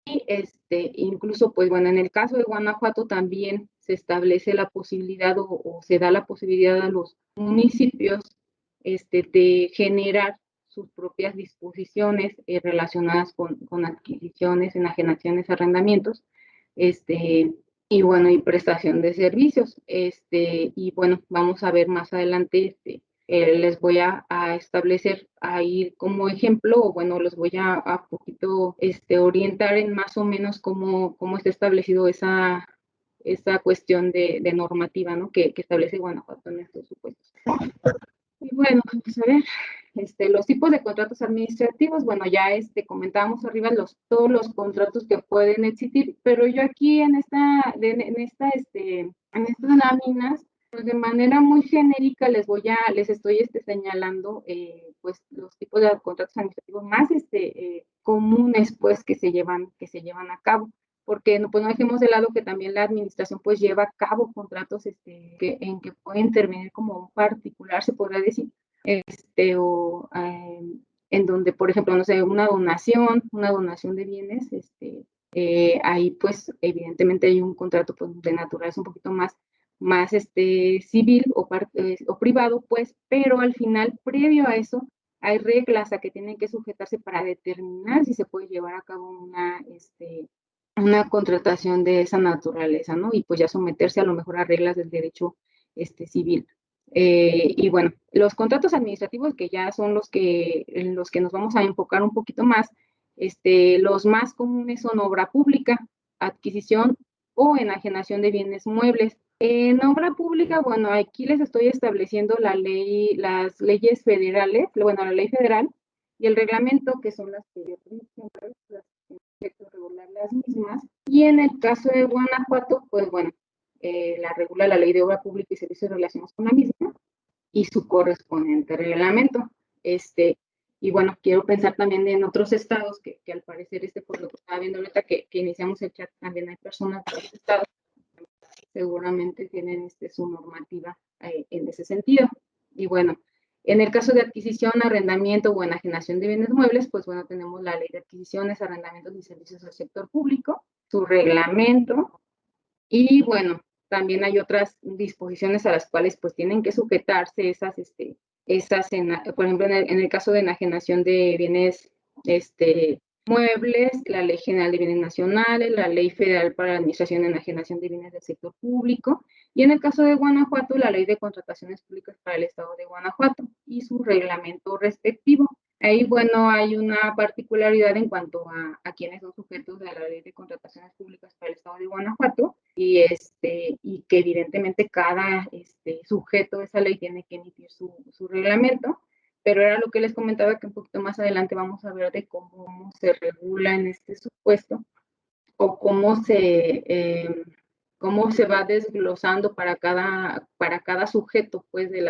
incluso pues bueno, en el caso de Guanajuato también se establece la posibilidad o se da la posibilidad a los municipios de generar sus propias disposiciones relacionadas con adquisiciones, enajenaciones, arrendamientos, y bueno, y prestación de servicios. Y bueno, vamos a ver más adelante, les voy a establecer ahí como ejemplo, o bueno, los voy a poquito orientar en más o menos cómo está establecido esa cuestión de normativa, ¿no? Que establece Guanajuato en estos supuestos. Y bueno, vamos a ver, los tipos de contratos administrativos, bueno, ya comentábamos arriba todos los contratos que pueden existir, pero yo aquí en estas láminas, pues de manera muy genérica les estoy señalando, pues los tipos de contratos administrativos más comunes, pues, que se llevan a cabo porque pues no dejemos de lado que también la administración pues lleva a cabo contratos en que puede intervenir como un particular, se podrá decir, o en donde, por ejemplo, no sé, una donación de bienes, ahí pues evidentemente hay un contrato pues, de naturaleza un poquito más civil o privado, pues, pero al final, previo a eso, hay reglas a que tienen que sujetarse para determinar si se puede llevar a cabo una contratación de esa naturaleza, ¿no? Y pues ya someterse a lo mejor a reglas del derecho civil. Y bueno, los contratos administrativos que ya son en los que nos vamos a enfocar un poquito más, los más comunes son obra pública, adquisición o enajenación de bienes muebles. En obra pública, bueno, aquí les estoy estableciendo las leyes federales, bueno, la ley federal y el reglamento, que son las que regular las mismas. Y en el caso de Guanajuato, pues bueno, la regula la Ley de Obra Pública y Servicios relacionados con la misma y su correspondiente reglamento. Y bueno, quiero pensar también en otros estados que al parecer, por lo que estaba viendo ahorita que iniciamos el chat, también hay personas de otros estados seguramente tienen su normativa en ese sentido. Y bueno, en el caso de adquisición, arrendamiento o enajenación de bienes muebles, pues bueno, tenemos la ley de adquisiciones, arrendamientos y servicios del sector público, su reglamento, y bueno, también hay otras disposiciones a las cuales pues tienen que sujetarse por ejemplo, en el caso de enajenación de bienes muebles, la Ley General de Bienes Nacionales, la Ley Federal para la Administración y Enajenación de Bienes del Sector Público, y en el caso de Guanajuato, la Ley de Contrataciones Públicas para el Estado de Guanajuato y su reglamento respectivo. Ahí, bueno, hay una particularidad en cuanto a quienes son sujetos de la Ley de Contrataciones Públicas para el Estado de Guanajuato y que evidentemente cada sujeto de esa ley tiene que emitir su reglamento, pero era lo que les comentaba que un poquito más adelante vamos a ver de cómo se regula en este supuesto o cómo se va desglosando para cada sujeto pues de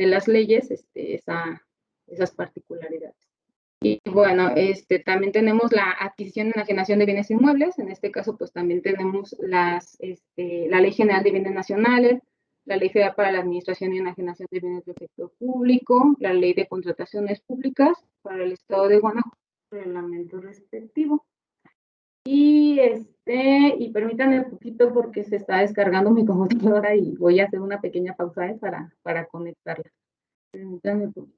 las leyes esas particularidades. Y bueno, también tenemos la adquisición y enajenación de bienes inmuebles. En este caso, pues también tenemos la Ley General de Bienes Nacionales, la Ley Federal para la Administración y Enajenación de Bienes del Sector Público, la Ley de Contrataciones Públicas para el Estado de Guanajuato, reglamento respectivo. Y permítanme un poquito porque se está descargando mi computadora y voy a hacer una pequeña pausa para conectarla. Permítanme un poquito.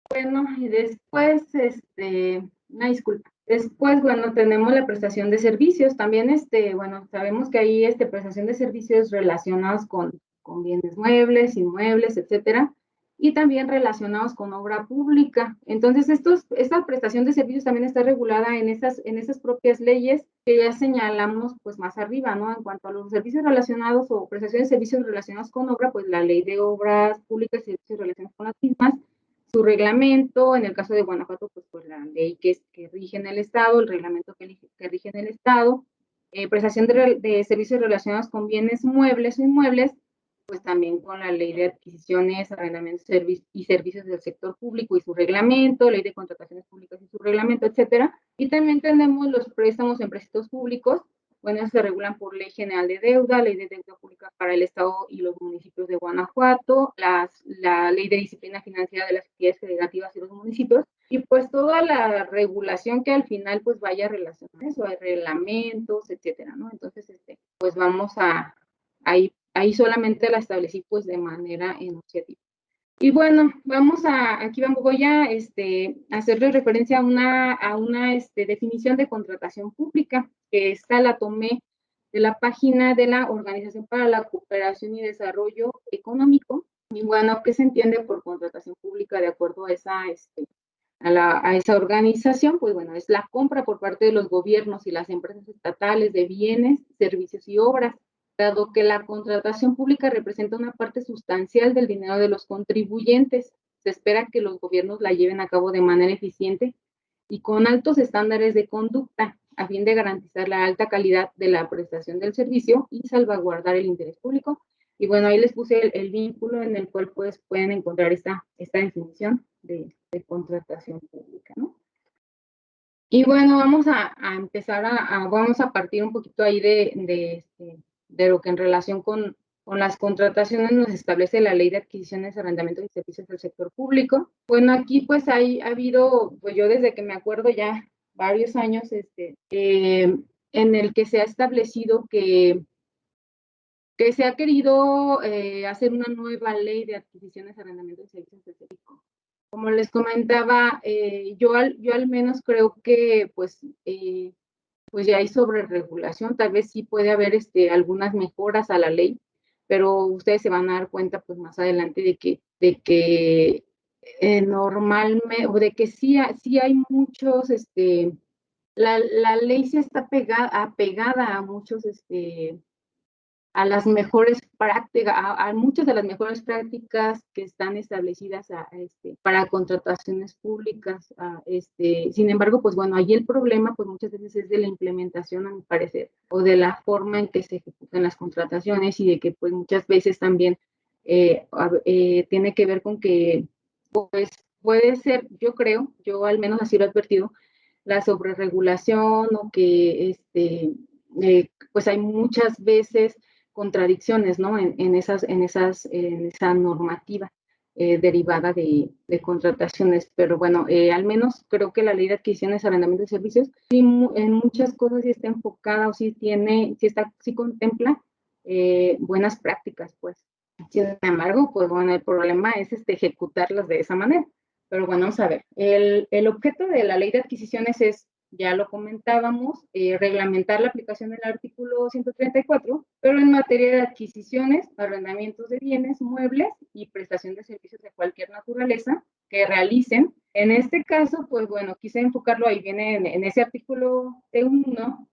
Bueno, y después, una disculpa. Después, bueno, tenemos la prestación de servicios. También, bueno, sabemos que hay prestación de servicios relacionados con bienes muebles, inmuebles, etcétera, y también relacionados con obra pública. Entonces, esta prestación de servicios también está regulada en esas propias leyes que ya señalamos, pues, más arriba, ¿no? En cuanto a los servicios relacionados o prestación de servicios relacionados con obra, pues, la Ley de Obras Públicas y Servicios relacionados con las mismas, su reglamento, en el caso de Guanajuato, pues la ley que rige en el Estado, el reglamento que rige en el Estado, prestación de servicios relacionados con bienes muebles o inmuebles, pues también con la ley de adquisiciones, arrendamientos y servicios del sector público y su reglamento, ley de contrataciones públicas y su reglamento, etcétera. Y también tenemos los préstamos en préstamos públicos. Bueno, se regulan por Ley General de Deuda, Ley de Deuda Pública para el Estado y los municipios de Guanajuato, la Ley de Disciplina Financiera de las entidades federativas y los municipios, y pues toda la regulación que al final pues vaya relacionada a eso, hay reglamentos, etcétera, ¿no? Entonces, pues vamos ahí solamente la establecí pues de manera enunciativa. Y bueno, voy a hacerle referencia a una definición de contratación pública, que esta la tomé de la página de la Organización para la Cooperación y Desarrollo Económico. Y bueno, ¿qué se entiende por contratación pública de acuerdo a esa organización? Pues bueno, es la compra por parte de los gobiernos y las empresas estatales de bienes, servicios y obras, dado que la contratación pública representa una parte sustancial del dinero de los contribuyentes. Se espera que los gobiernos la lleven a cabo de manera eficiente y con altos estándares de conducta, a fin de garantizar la alta calidad de la prestación del servicio y salvaguardar el interés público. Y bueno, ahí les puse el vínculo en el cual pues pueden encontrar esta definición de contratación pública, ¿no? Y bueno, vamos a empezar vamos a partir un poquito ahí de lo que en relación con las contrataciones nos establece la Ley de Adquisiciones, Arrendamientos y Servicios del Sector Público. Bueno, aquí pues ha habido, pues yo desde que me acuerdo ya varios años, en el que se ha establecido que se ha querido hacer una nueva ley de adquisiciones, arrendamientos y servicios del sector público. Como les comentaba, yo al menos creo que pues ya hay sobreregulación, tal vez sí puede haber algunas mejoras a la ley, pero ustedes se van a dar cuenta pues más adelante de que normalmente, o de que sí hay muchos, la ley sí está apegada a muchos, a las mejores prácticas, a muchas de las mejores prácticas que están establecidas para contrataciones públicas. Sin embargo, pues bueno, ahí el problema pues muchas veces es de la implementación, a mi parecer, o de la forma en que se ejecutan las contrataciones y de que pues muchas veces también tiene que ver con que pues puede ser, yo al menos así lo he advertido, la sobreregulación o que pues hay muchas veces contradicciones, ¿no? En esa normativa derivada de contrataciones. Pero bueno, al menos creo que la ley de adquisiciones, arrendamientos y servicios, sí, en muchas cosas sí está enfocada o sí contempla buenas prácticas, pues. Sin embargo, pues bueno, el problema es ejecutarlas de esa manera. Pero bueno, vamos a ver. El objeto de la ley de adquisiciones es, ya lo comentábamos, reglamentar la aplicación del artículo 134, pero en materia de adquisiciones, arrendamientos de bienes, muebles y prestación de servicios de cualquier naturaleza que realicen. En este caso, pues bueno, quise enfocarlo, ahí viene en ese artículo T1,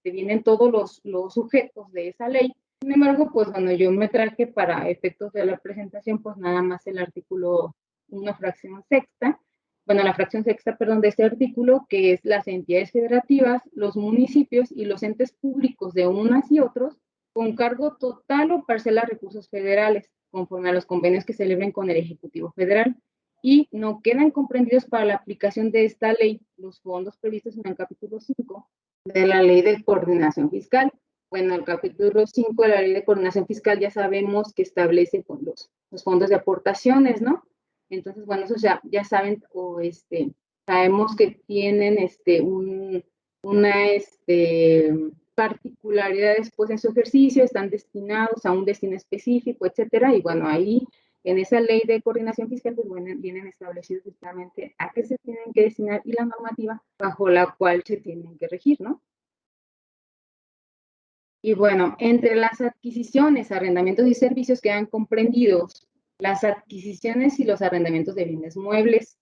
vienen todos los sujetos de esa ley. Sin embargo, pues bueno, yo me traje para efectos de la presentación, pues nada más el artículo una fracción sexta, bueno, la fracción sexta, perdón, de este artículo, que es las entidades federativas, los municipios y los entes públicos de unas y otros, con cargo total o parcial a recursos federales, conforme a los convenios que celebren con el Ejecutivo Federal, y no quedan comprendidos para la aplicación de esta ley los fondos previstos en el capítulo 5 de la Ley de Coordinación Fiscal. Bueno, el capítulo 5 de la Ley de Coordinación Fiscal ya sabemos que establece los fondos de aportaciones, ¿no? Entonces, bueno, eso ya saben, o sabemos que tienen una particularidades pues en su ejercicio, están destinados a un destino específico, etcétera, y bueno, ahí en esa ley de coordinación fiscal pues vienen establecidos justamente a qué se tienen que destinar y la normativa bajo la cual se tienen que regir, ¿no? Y bueno, entre las adquisiciones, arrendamientos y servicios quedan comprendidos las adquisiciones y los arrendamientos de bienes muebles.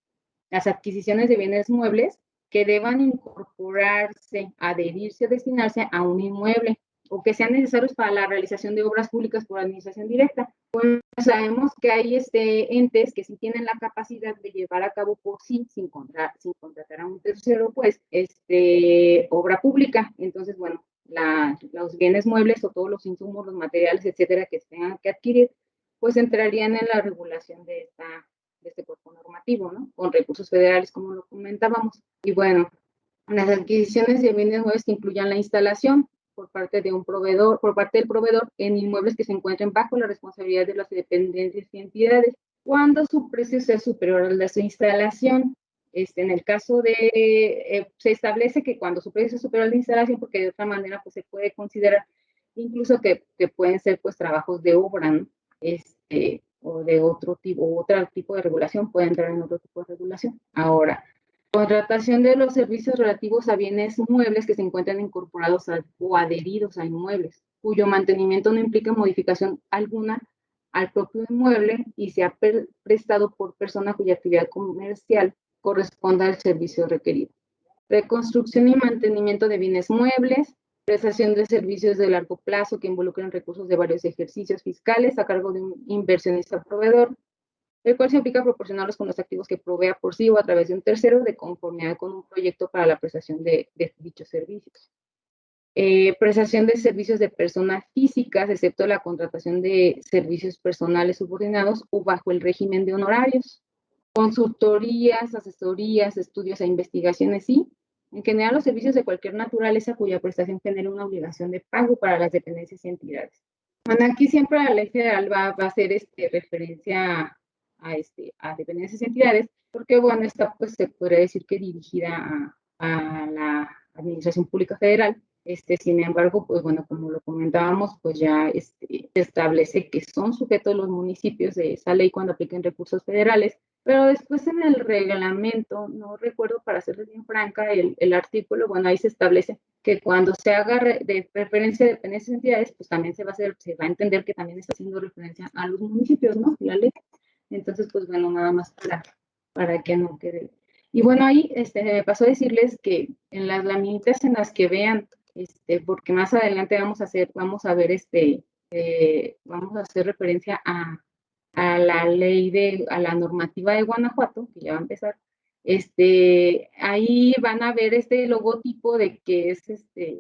Las adquisiciones de bienes muebles que deban incorporarse, adherirse o destinarse a un inmueble o que sean necesarios para la realización de obras públicas por administración directa. Pues sabemos que hay entes que sí tienen la capacidad de llevar a cabo por sí, sin contratar a un tercero, pues, obra pública. Entonces, bueno, los bienes muebles o todos los insumos, los materiales, etcétera, que se tengan que adquirir, pues entrarían en la regulación de este cuerpo normativo, ¿no? Con recursos federales, como lo comentábamos. Y bueno, las adquisiciones de bienes muebles que incluyan la instalación por parte del proveedor en inmuebles que se encuentren bajo la responsabilidad de las dependencias y entidades, cuando su precio sea superior al de su instalación. En el caso de, se establece que cuando su precio es superior al de instalación, porque de otra manera pues se puede considerar incluso que pueden ser pues trabajos de obra, ¿no? O de otro tipo de regulación, puede entrar en otro tipo de regulación. Ahora, contratación de los servicios relativos a bienes muebles que se encuentran incorporados o adheridos a inmuebles, cuyo mantenimiento no implica modificación alguna al propio inmueble y sea prestado por persona cuya actividad comercial corresponda al servicio requerido. Reconstrucción y mantenimiento de bienes muebles, prestación de servicios de largo plazo que involucren recursos de varios ejercicios fiscales a cargo de un inversionista proveedor, el cual se aplica a proporcionarlos con los activos que provea por sí o a través de un tercero de conformidad con un proyecto para la prestación de dichos servicios. Prestación de servicios de personas físicas, excepto la contratación de servicios personales subordinados o bajo el régimen de honorarios. Consultorías, asesorías, estudios e investigaciones y, en general, los servicios de cualquier naturaleza cuya prestación genere una obligación de pago para las dependencias y entidades. Bueno, aquí siempre la ley federal va a hacer referencia a dependencias y entidades, porque, bueno, esta pues se podría decir que dirigida a la Administración Pública Federal. Sin embargo, pues bueno, como lo comentábamos, pues ya se establece que son sujetos los municipios de esa ley cuando apliquen recursos federales, pero después en el reglamento, no recuerdo para serles bien franca el artículo, bueno, ahí se establece que cuando se haga de referencia a dependencias y entidades, pues también se va a entender que también está haciendo referencia a los municipios, ¿no? La ley. Entonces, pues bueno, nada más para que no quede. Y bueno, ahí me pasó a decirles que en las laminitas en las que vean, porque más adelante vamos a ver vamos a hacer referencia a la normativa de Guanajuato, que ya va a empezar. Ahí van a ver este logotipo de que es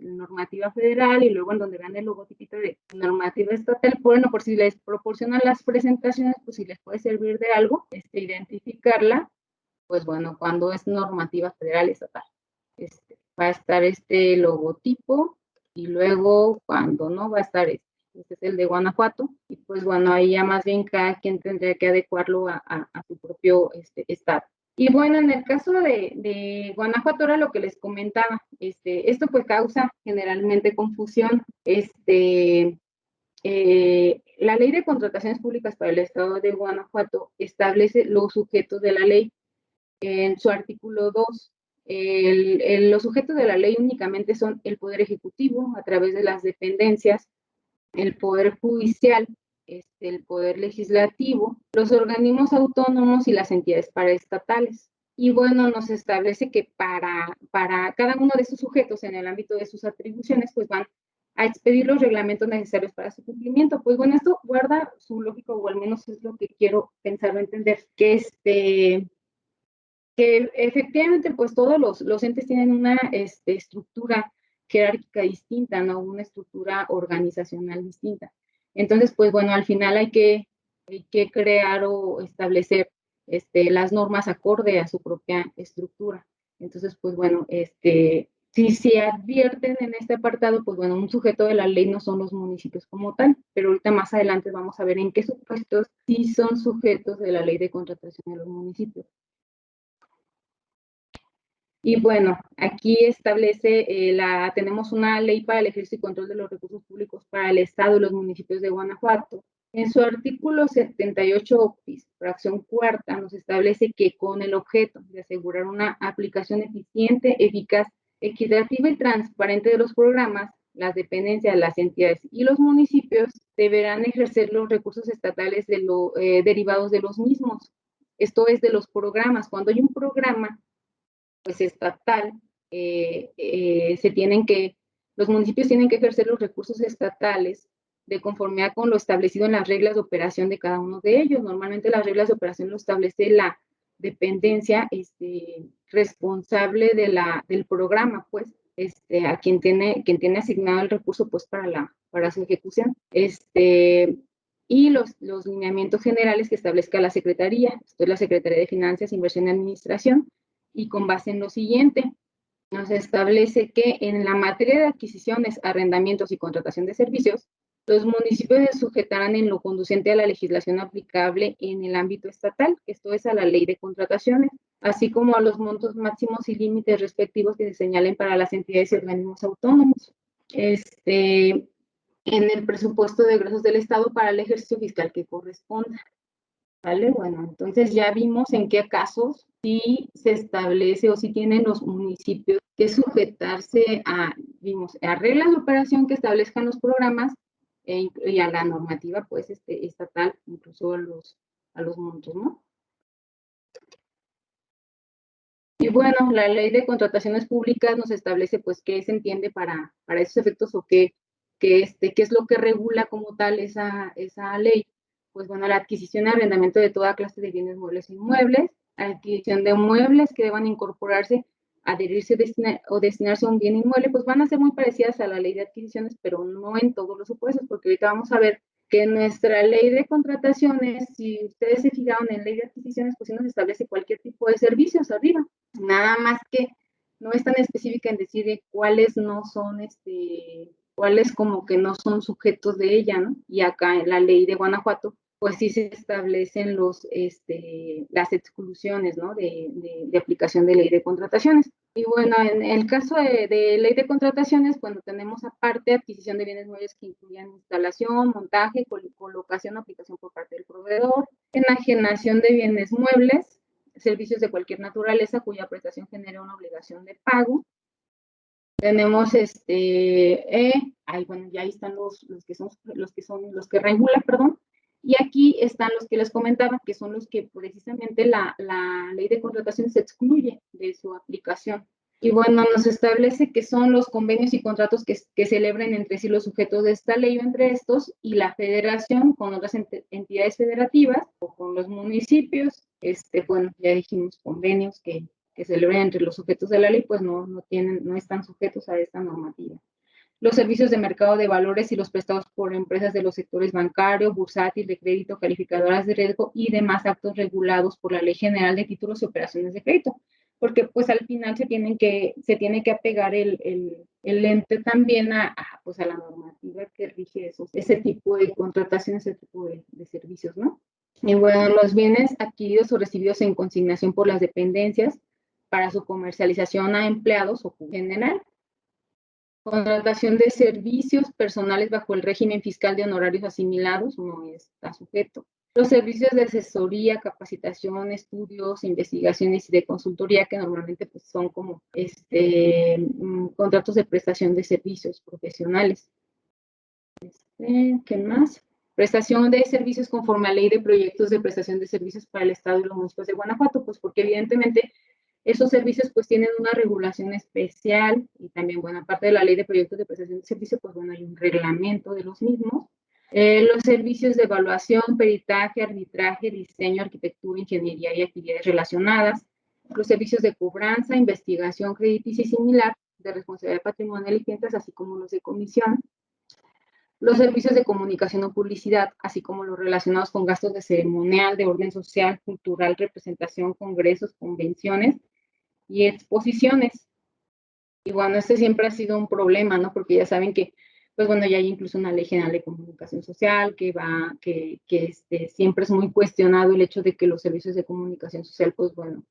normativa federal y luego en donde vean el logotipito de normativa estatal, bueno, por si les proporcionan las presentaciones, pues si les puede servir de algo, identificarla, pues bueno, cuando es normativa federal estatal. Va a estar este logotipo y luego cuando no va a estar este es el de Guanajuato, y pues bueno, ahí ya más bien cada quien tendría que adecuarlo a su propio estado. Y bueno, en el caso de Guanajuato era lo que les comentaba, esto pues causa generalmente confusión, la ley de contrataciones públicas para el estado de Guanajuato establece los sujetos de la ley en su artículo 2. Los sujetos de la ley únicamente son el Poder Ejecutivo a través de las dependencias, el Poder Judicial, el Poder Legislativo, los organismos autónomos y las entidades paraestatales. Y bueno, nos establece que para cada uno de estos sujetos en el ámbito de sus atribuciones, pues van a expedir los reglamentos necesarios para su cumplimiento. Pues bueno, esto guarda su lógica, o al menos es lo que quiero pensar o entender, que efectivamente pues todos los entes tienen una estructura jerárquica distinta, ¿no? Una estructura organizacional distinta. Entonces, pues bueno, al final hay que crear o establecer las normas acorde a su propia estructura. Entonces, pues bueno, si se advierten en este apartado, pues bueno, un sujeto de la ley no son los municipios como tal, pero ahorita más adelante vamos a ver en qué supuestos sí son sujetos de la ley de contratación de los municipios. Y bueno, aquí establece, tenemos una ley para el ejercicio y control de los recursos públicos para el Estado y los municipios de Guanajuato. En su artículo 78, fracción cuarta, nos establece que con el objeto de asegurar una aplicación eficiente, eficaz, equitativa y transparente de los programas, las dependencias, las entidades y los municipios deberán ejercer los recursos estatales derivados de los mismos. Esto es de los programas. Cuando hay un programa pues estatal, los municipios tienen que ejercer los recursos estatales de conformidad con lo establecido en las reglas de operación de cada uno de ellos. Normalmente las reglas de operación lo establece la dependencia responsable del programa, pues, a quien tiene asignado el recurso, pues, para su ejecución. Y los lineamientos generales que establezca la Secretaría, esto es la Secretaría de Finanzas, Inversión y Administración, y con base en lo siguiente, nos establece que en la materia de adquisiciones, arrendamientos y contratación de servicios, los municipios se sujetarán en lo conducente a la legislación aplicable en el ámbito estatal, esto es a la ley de contrataciones, así como a los montos máximos y límites respectivos que se señalen para las entidades y organismos autónomos. En el presupuesto de egresos del Estado para el ejercicio fiscal que corresponda. ¿Vale? Bueno, entonces ya vimos en qué casos sí se establece o sí tienen los municipios que sujetarse a reglas de operación que establezcan los programas y a la normativa pues estatal, incluso a los montos, ¿no? Y bueno, la ley de contrataciones públicas nos establece pues qué se entiende para esos efectos o qué es lo que regula como tal esa ley. Pues bueno, la adquisición y arrendamiento de toda clase de bienes muebles e inmuebles, adquisición de muebles que deban incorporarse, adherirse o destinarse a un bien inmueble, pues van a ser muy parecidas a la ley de adquisiciones, pero no en todos los supuestos, porque ahorita vamos a ver que nuestra ley de contrataciones, si ustedes se fijaron en ley de adquisiciones, pues sí nos establece cualquier tipo de servicios arriba, nada más que no es tan específica en decir de cuáles no son, cuáles como que no son sujetos de ella, ¿no? Y acá en la ley de Guanajuato, pues sí se establecen las exclusiones, ¿no? De aplicación de ley de contrataciones. Y bueno, en el caso de ley de contrataciones, cuando tenemos aparte adquisición de bienes muebles que incluyan instalación, montaje, colocación o aplicación por parte del proveedor, enajenación de bienes muebles, servicios de cualquier naturaleza cuya prestación genere una obligación de pago. Tenemos bueno, ya ahí están los que regulan, perdón. Y aquí están los que les comentaba, que son los que precisamente la ley de contratación se excluye de su aplicación. Y bueno, nos establece que son los convenios y contratos que celebren entre sí los sujetos de esta ley o entre estos y la federación con otras entidades federativas o con los municipios. Bueno, ya dijimos convenios que celebren entre los sujetos de la ley, pues no están sujetos a esta normativa. Los servicios de mercado de valores y los prestados por empresas de los sectores bancario, bursátil, de crédito, calificadoras de riesgo y demás actos regulados por la Ley General de Títulos y Operaciones de Crédito, porque pues al final se tiene que apegar el ente también pues a la normativa que rige ese tipo de contrataciones, ese tipo de servicios, ¿no? Y bueno, los bienes adquiridos o recibidos en consignación por las dependencias para su comercialización a empleados o general. Contratación de servicios personales bajo el régimen fiscal de honorarios asimilados no está sujeto. Los servicios de asesoría, capacitación, estudios, investigaciones y de consultoría que normalmente pues, son como contratos de prestación de servicios profesionales. ¿Qué más? Prestación de servicios conforme a ley de proyectos de prestación de servicios para el Estado y los municipios de Guanajuato, pues porque evidentemente Esos servicios pues tienen una regulación especial y también, bueno, aparte de la ley de proyectos de prestación de servicio, pues bueno, hay un reglamento de los mismos. Los servicios de evaluación, peritaje, arbitraje, diseño, arquitectura, ingeniería y actividades relacionadas, los servicios de cobranza, investigación crediticia y similar, de responsabilidad patrimonial y clientes, así como los de comisión, los servicios de comunicación o publicidad, así como los relacionados con gastos de ceremonial, de orden social, cultural, representación, congresos, convenciones y exposiciones. Y bueno, este siempre ha sido un problema, ¿no? Porque ya saben que, pues bueno, ya hay incluso una ley general de comunicación social siempre es muy cuestionado el hecho de que los servicios de comunicación social, pues bueno,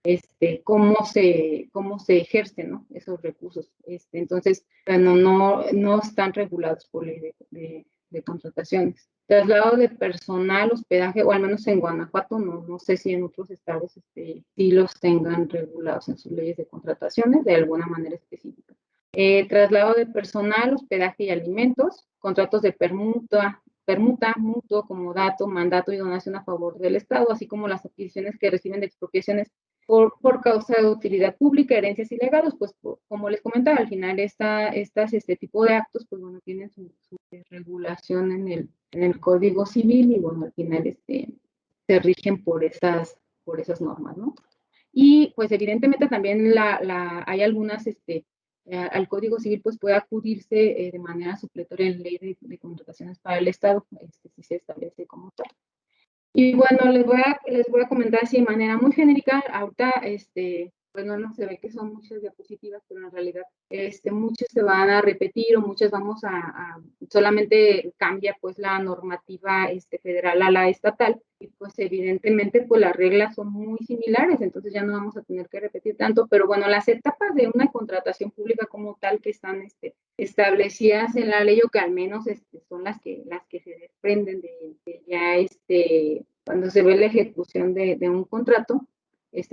cómo se ejercen, ¿no? Esos recursos. Entonces, bueno, no están regulados por ley de contrataciones. Traslado de personal, hospedaje, o al menos en Guanajuato, no sé si en otros estados sí los tengan regulados en sus leyes de contrataciones de alguna manera específica. Traslado de personal, hospedaje y alimentos, contratos de permuta, mutuo, comodato, mandato y donación a favor del Estado, así como las adquisiciones que reciben de expropiaciones por causa de utilidad pública, herencias y legados, pues como les comentaba, al final este tipo de actos, pues bueno, tienen su regulación en el Código Civil y bueno, al final se rigen por esas normas, ¿no? Y pues evidentemente también hay algunas, al Código Civil pues puede acudirse de manera supletoria en ley de contrataciones para el Estado, si se establece como tal. Y bueno, les voy a comentar así de manera muy genérica. Ahorita, bueno, no se ve que son muchas diapositivas, pero en realidad muchas se van a repetir o muchas solamente cambia pues la normativa federal a la estatal y pues evidentemente pues las reglas son muy similares, entonces ya no vamos a tener que repetir tanto, pero bueno, las etapas de una contratación pública como tal que están establecidas en la ley o que al menos son las que se desprenden de ya cuando se ve la ejecución de un contrato,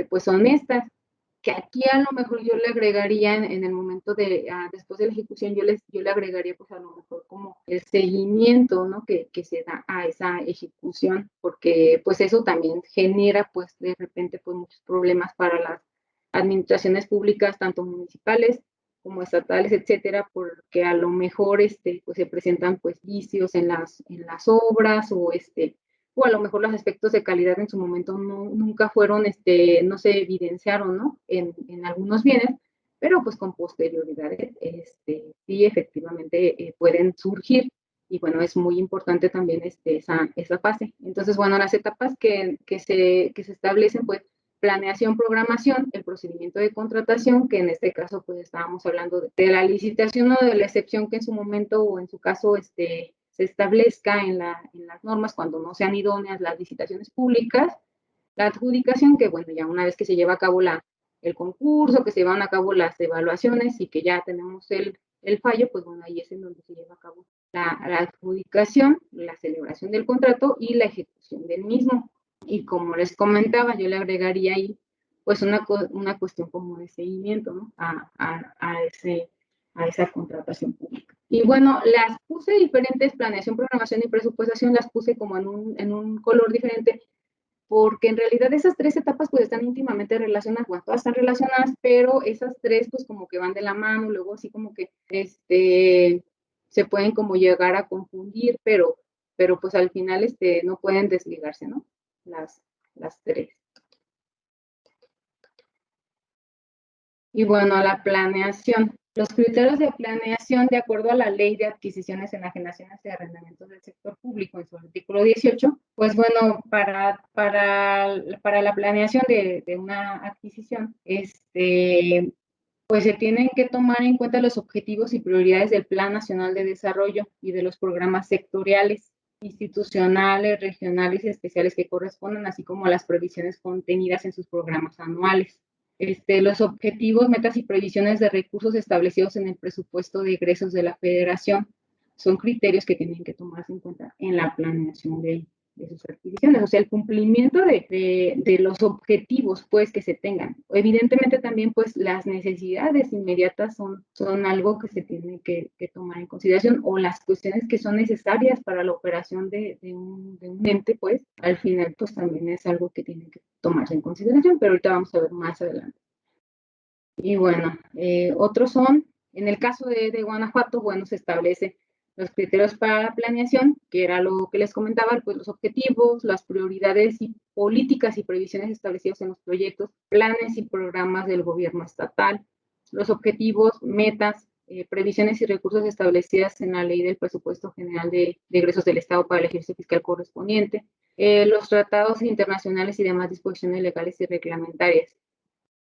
pues son estas, que aquí a lo mejor yo le agregaría en el momento después de la ejecución, yo le agregaría pues a lo mejor como el seguimiento, ¿no? Que se da a esa ejecución, porque pues eso también genera pues de repente pues muchos problemas para las administraciones públicas, tanto municipales como estatales, etcétera, porque a lo mejor pues se presentan pues vicios en las obras o a lo mejor los aspectos de calidad en su momento nunca fueron, no se evidenciaron, ¿no? En algunos bienes, pero pues con posterioridad, sí efectivamente pueden surgir y bueno, es muy importante también esa fase. Entonces, bueno, las etapas que se establecen, pues, planeación, programación, el procedimiento de contratación, que en este caso, pues, estábamos hablando de la licitación o de la excepción que en su momento o en su caso, se establezca en las normas cuando no sean idóneas las licitaciones públicas, la adjudicación, que bueno, ya una vez que se lleva a cabo el concurso, que se llevan a cabo las evaluaciones y que ya tenemos el fallo, pues bueno, ahí es en donde se lleva a cabo la adjudicación, la celebración del contrato y la ejecución del mismo. Y como les comentaba, yo le agregaría ahí pues una cuestión como de seguimiento, ¿no? A esa contratación pública. Y bueno, las puse diferentes, planeación, programación y presupuestación, las puse como en un color diferente, porque en realidad esas tres etapas pues están íntimamente relacionadas, bueno, todas están relacionadas, pero esas tres pues como que van de la mano, luego así como que se pueden como llegar a confundir, pero pues al final no pueden desligarse, ¿no? Las tres. Y bueno, la planeación. Los criterios de planeación, de acuerdo a la Ley de Adquisiciones, Enajenaciones y Arrendamientos del Sector Público, en su artículo 18, pues bueno, para la planeación de una adquisición, pues se tienen que tomar en cuenta los objetivos y prioridades del Plan Nacional de Desarrollo y de los programas sectoriales, institucionales, regionales y especiales que correspondan, así como las previsiones contenidas en sus programas anuales. Los objetivos, metas y previsiones de recursos establecidos en el presupuesto de egresos de la Federación son criterios que tienen que tomarse en cuenta en la planeación de sus adquisiciones, o sea, el cumplimiento de los objetivos, pues, que se tengan. Evidentemente también, pues, las necesidades inmediatas son algo que se tiene que tomar en consideración, o las cuestiones que son necesarias para la operación de un ente, pues, al final, pues, también es algo que tiene que tomarse en consideración, pero ahorita vamos a ver más adelante. Y bueno, otros son, en el caso de Guanajuato, bueno, se establece los criterios para la planeación, que era lo que les comentaba, pues los objetivos, las prioridades y políticas y previsiones establecidas en los proyectos, planes y programas del gobierno estatal, los objetivos, metas, previsiones y recursos establecidas en la ley del presupuesto general de egresos del Estado para el ejercicio fiscal correspondiente, los tratados internacionales y demás disposiciones legales y reglamentarias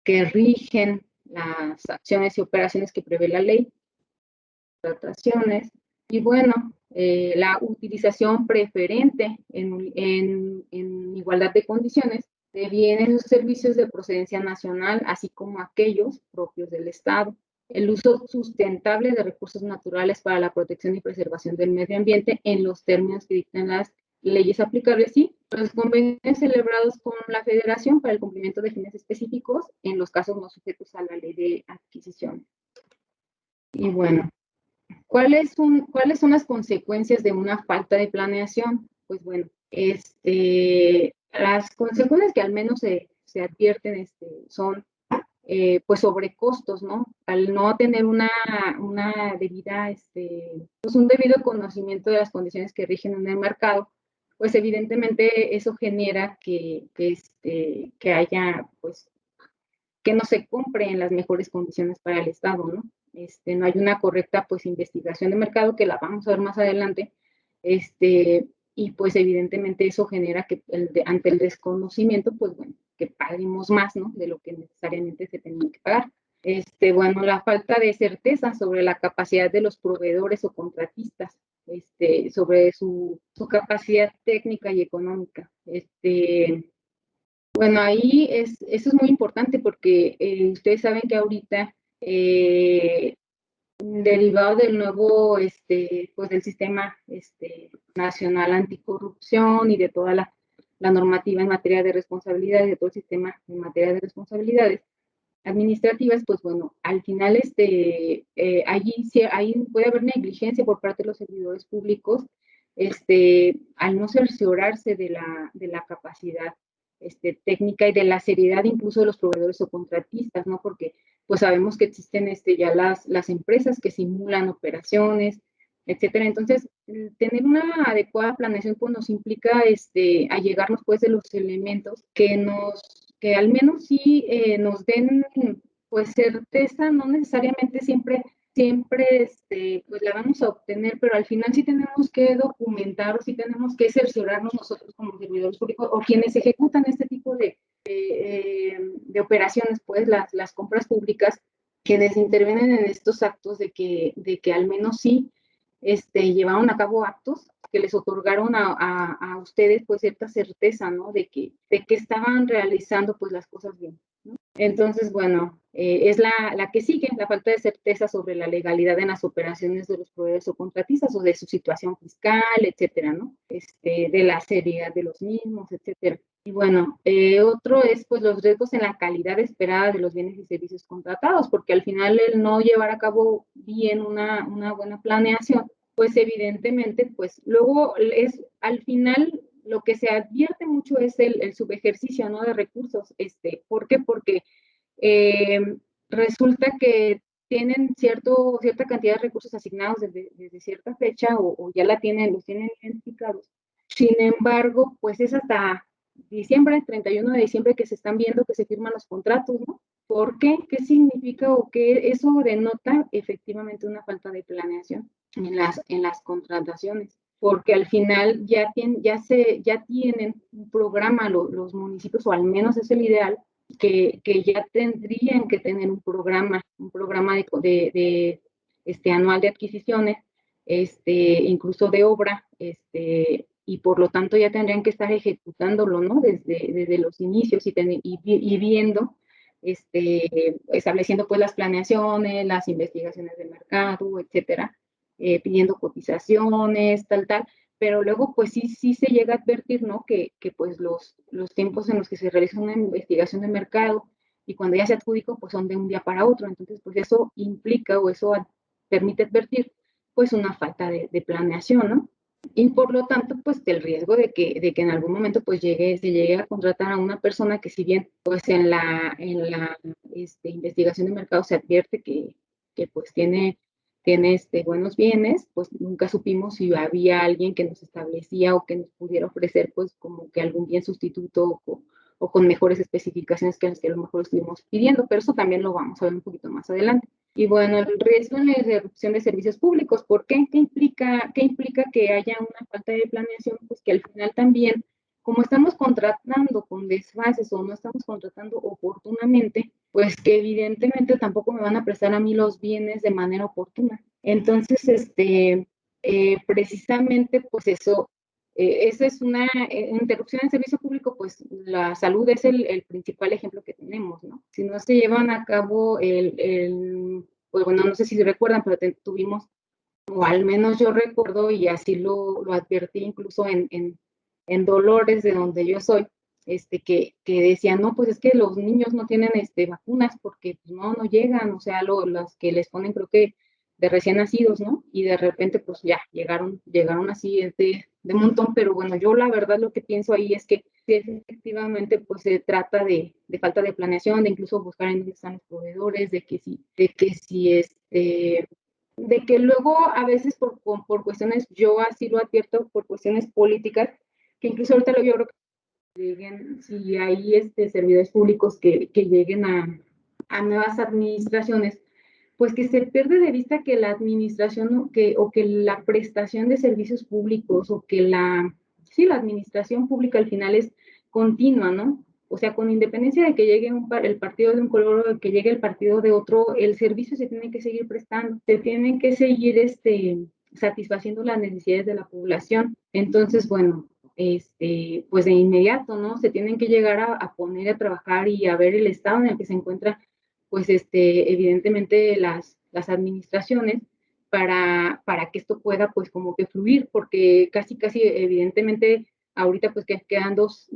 que rigen las acciones y operaciones que prevé la ley, trataciones, y bueno, la utilización preferente en igualdad de condiciones de bienes o servicios de procedencia nacional, así como aquellos propios del Estado. El uso sustentable de recursos naturales para la protección y preservación del medio ambiente en los términos que dictan las leyes aplicables y los convenios celebrados con la Federación para el cumplimiento de fines específicos en los casos no sujetos a la ley de adquisición. Y bueno, ¿cuáles son las consecuencias de una falta de planeación? Pues bueno, las consecuencias que al menos se advierten son pues sobrecostos, ¿no? Al no tener una debida, pues un debido conocimiento de las condiciones que rigen en el mercado, pues evidentemente eso genera que haya, pues, que no se compre en las mejores condiciones para el Estado, ¿no? No hay una correcta, pues, investigación de mercado, que la vamos a ver más adelante, y pues evidentemente eso genera que ante el desconocimiento, pues bueno, que paguemos más, ¿no? De lo que necesariamente se tenía que pagar. Bueno, la falta de certeza sobre la capacidad de los proveedores o contratistas, sobre su capacidad técnica y económica. Bueno, eso es muy importante porque ustedes saben que ahorita, derivado del nuevo, pues del sistema nacional anticorrupción y de toda la normativa en materia de responsabilidades, de todo el sistema en materia de responsabilidades administrativas, pues bueno, al final ahí puede haber negligencia por parte de los servidores públicos, al no cerciorarse de la capacidad técnica y de la seriedad incluso de los proveedores o contratistas, ¿no? Porque pues sabemos que existen ya las empresas que simulan operaciones, etcétera. Entonces, tener una adecuada planeación pues nos implica allegarnos pues de los elementos que al menos sí nos den pues certeza, no necesariamente siempre pues la vamos a obtener, pero al final sí tenemos que documentar o sí tenemos que cerciorarnos nosotros como servidores públicos o quienes ejecutan este tipo de operaciones, pues las compras públicas, quienes intervienen en estos actos de que al menos sí llevaron a cabo actos que les otorgaron a ustedes pues cierta certeza, ¿no? De que estaban realizando pues las cosas bien, ¿no? Entonces, bueno, es la que sigue, la falta de certeza sobre la legalidad en las operaciones de los proveedores o contratistas o de su situación fiscal, etcétera, ¿no? De la seriedad de los mismos, etcétera. Y bueno, otro es pues los riesgos en la calidad esperada de los bienes y servicios contratados, porque al final el no llevar a cabo bien una buena planeación, pues evidentemente, pues luego al final lo que se advierte mucho es el subejercicio, ¿no? De recursos. ¿Por qué? Porque eh, resulta que tienen cierta cantidad de recursos asignados desde cierta fecha o ya los tienen identificados. Sin embargo, pues es hasta diciembre, 31 de diciembre, que se están viendo que se firman los contratos, ¿no? ¿Por qué? ¿Qué significa o qué eso denota efectivamente una falta de planeación en las contrataciones? Porque al final ya tienen un programa los municipios, o al menos es el ideal, que ya tendrían que tener un programa anual de adquisiciones, incluso de obra, y por lo tanto ya tendrían que estar ejecutándolo, ¿no? Desde los inicios y viendo, estableciendo pues las planeaciones, las investigaciones de mercado, etcétera, pidiendo cotizaciones, tal, pero luego pues sí se llega a advertir, ¿no? Que pues los tiempos en los que se realiza una investigación de mercado y cuando ya se adjudicó, pues son de un día para otro. Entonces, pues eso implica o eso permite advertir pues una falta de planeación, ¿no? Y por lo tanto, pues el riesgo de que en algún momento pues se llegue a contratar a una persona que si bien pues en la investigación de mercado se advierte que pues tiene buenos bienes, pues nunca supimos si había alguien que nos establecía o que nos pudiera ofrecer pues como que algún bien sustituto o con mejores especificaciones que las que a lo mejor estuvimos pidiendo, pero eso también lo vamos a ver un poquito más adelante. Y bueno, el riesgo en la interrupción de servicios públicos, ¿por qué? ¿Qué implica que haya una falta de planeación? Pues que al final también, como estamos contratando con desfases o no estamos contratando oportunamente, pues que evidentemente tampoco me van a prestar a mí los bienes de manera oportuna. Entonces, precisamente, pues esa es una interrupción en servicio público, pues la salud es el principal ejemplo que tenemos, ¿no? Si no se llevan a cabo pues bueno, no sé si se recuerdan, pero tuvimos, o al menos yo recuerdo, y así lo advertí incluso en Dolores, de donde yo soy, que decían, no, pues es que los niños no tienen vacunas porque pues, no llegan, o sea, las que les ponen creo que de recién nacidos, ¿no? Y de repente pues ya llegaron así de montón, pero bueno, yo la verdad lo que pienso ahí es que sí, efectivamente pues se trata de falta de planeación, de incluso buscar en dónde están los proveedores, de que luego a veces por cuestiones, yo así lo advierto, por cuestiones políticas, que incluso ahorita yo creo que lleguen, si hay servidores públicos que lleguen a nuevas administraciones, pues que se pierde de vista que la administración o que la prestación de servicios públicos o que la administración pública al final es continua, ¿no? O sea, con independencia de que llegue el partido de un color o de que llegue el partido de otro, el servicio se tiene que seguir prestando, se tienen que seguir satisfaciendo las necesidades de la población. Entonces, bueno, pues de inmediato, ¿no? Se tienen que llegar a poner a trabajar y a ver el estado en el que se encuentra pues evidentemente las administraciones para que esto pueda pues como que fluir, porque casi evidentemente ahorita pues que quedan dos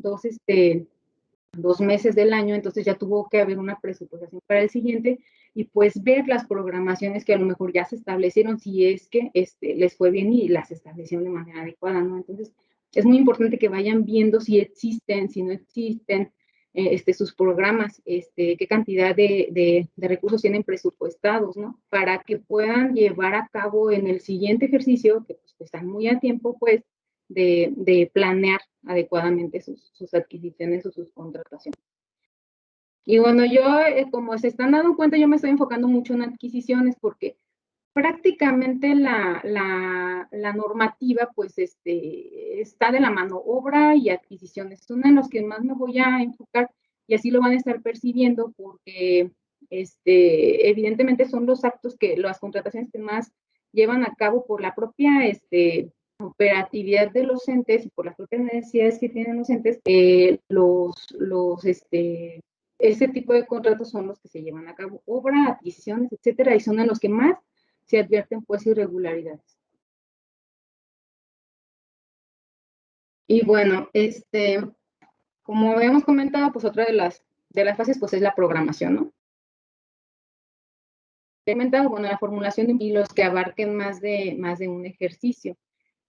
meses del año, entonces ya tuvo que haber una presupuestación para el siguiente y pues ver las programaciones que a lo mejor ya se establecieron, si es que les fue bien y las establecieron de manera adecuada, ¿no? Entonces es muy importante que vayan viendo si existen, si no existen, sus programas, qué cantidad de recursos tienen presupuestados, ¿no? Para que puedan llevar a cabo en el siguiente ejercicio, que pues, están muy a tiempo, pues, de planear adecuadamente sus adquisiciones o sus contrataciones. Y bueno, yo, como se están dando cuenta, yo me estoy enfocando mucho en adquisiciones porque prácticamente la normativa, pues, está de la mano, obra y adquisiciones. Son en los que más me voy a enfocar y así lo van a estar percibiendo porque, evidentemente son los actos las contrataciones que más llevan a cabo por la propia, operatividad de los entes y por las propias necesidades que tienen los entes, ese tipo de contratos son los que se llevan a cabo, obra, adquisiciones, etcétera, y son en los que más se advierten pues irregularidades. Y bueno, como habíamos comentado, pues otra de las fases pues es la programación, ¿no? Comentado, bueno, la formulación y los que abarquen más de un ejercicio.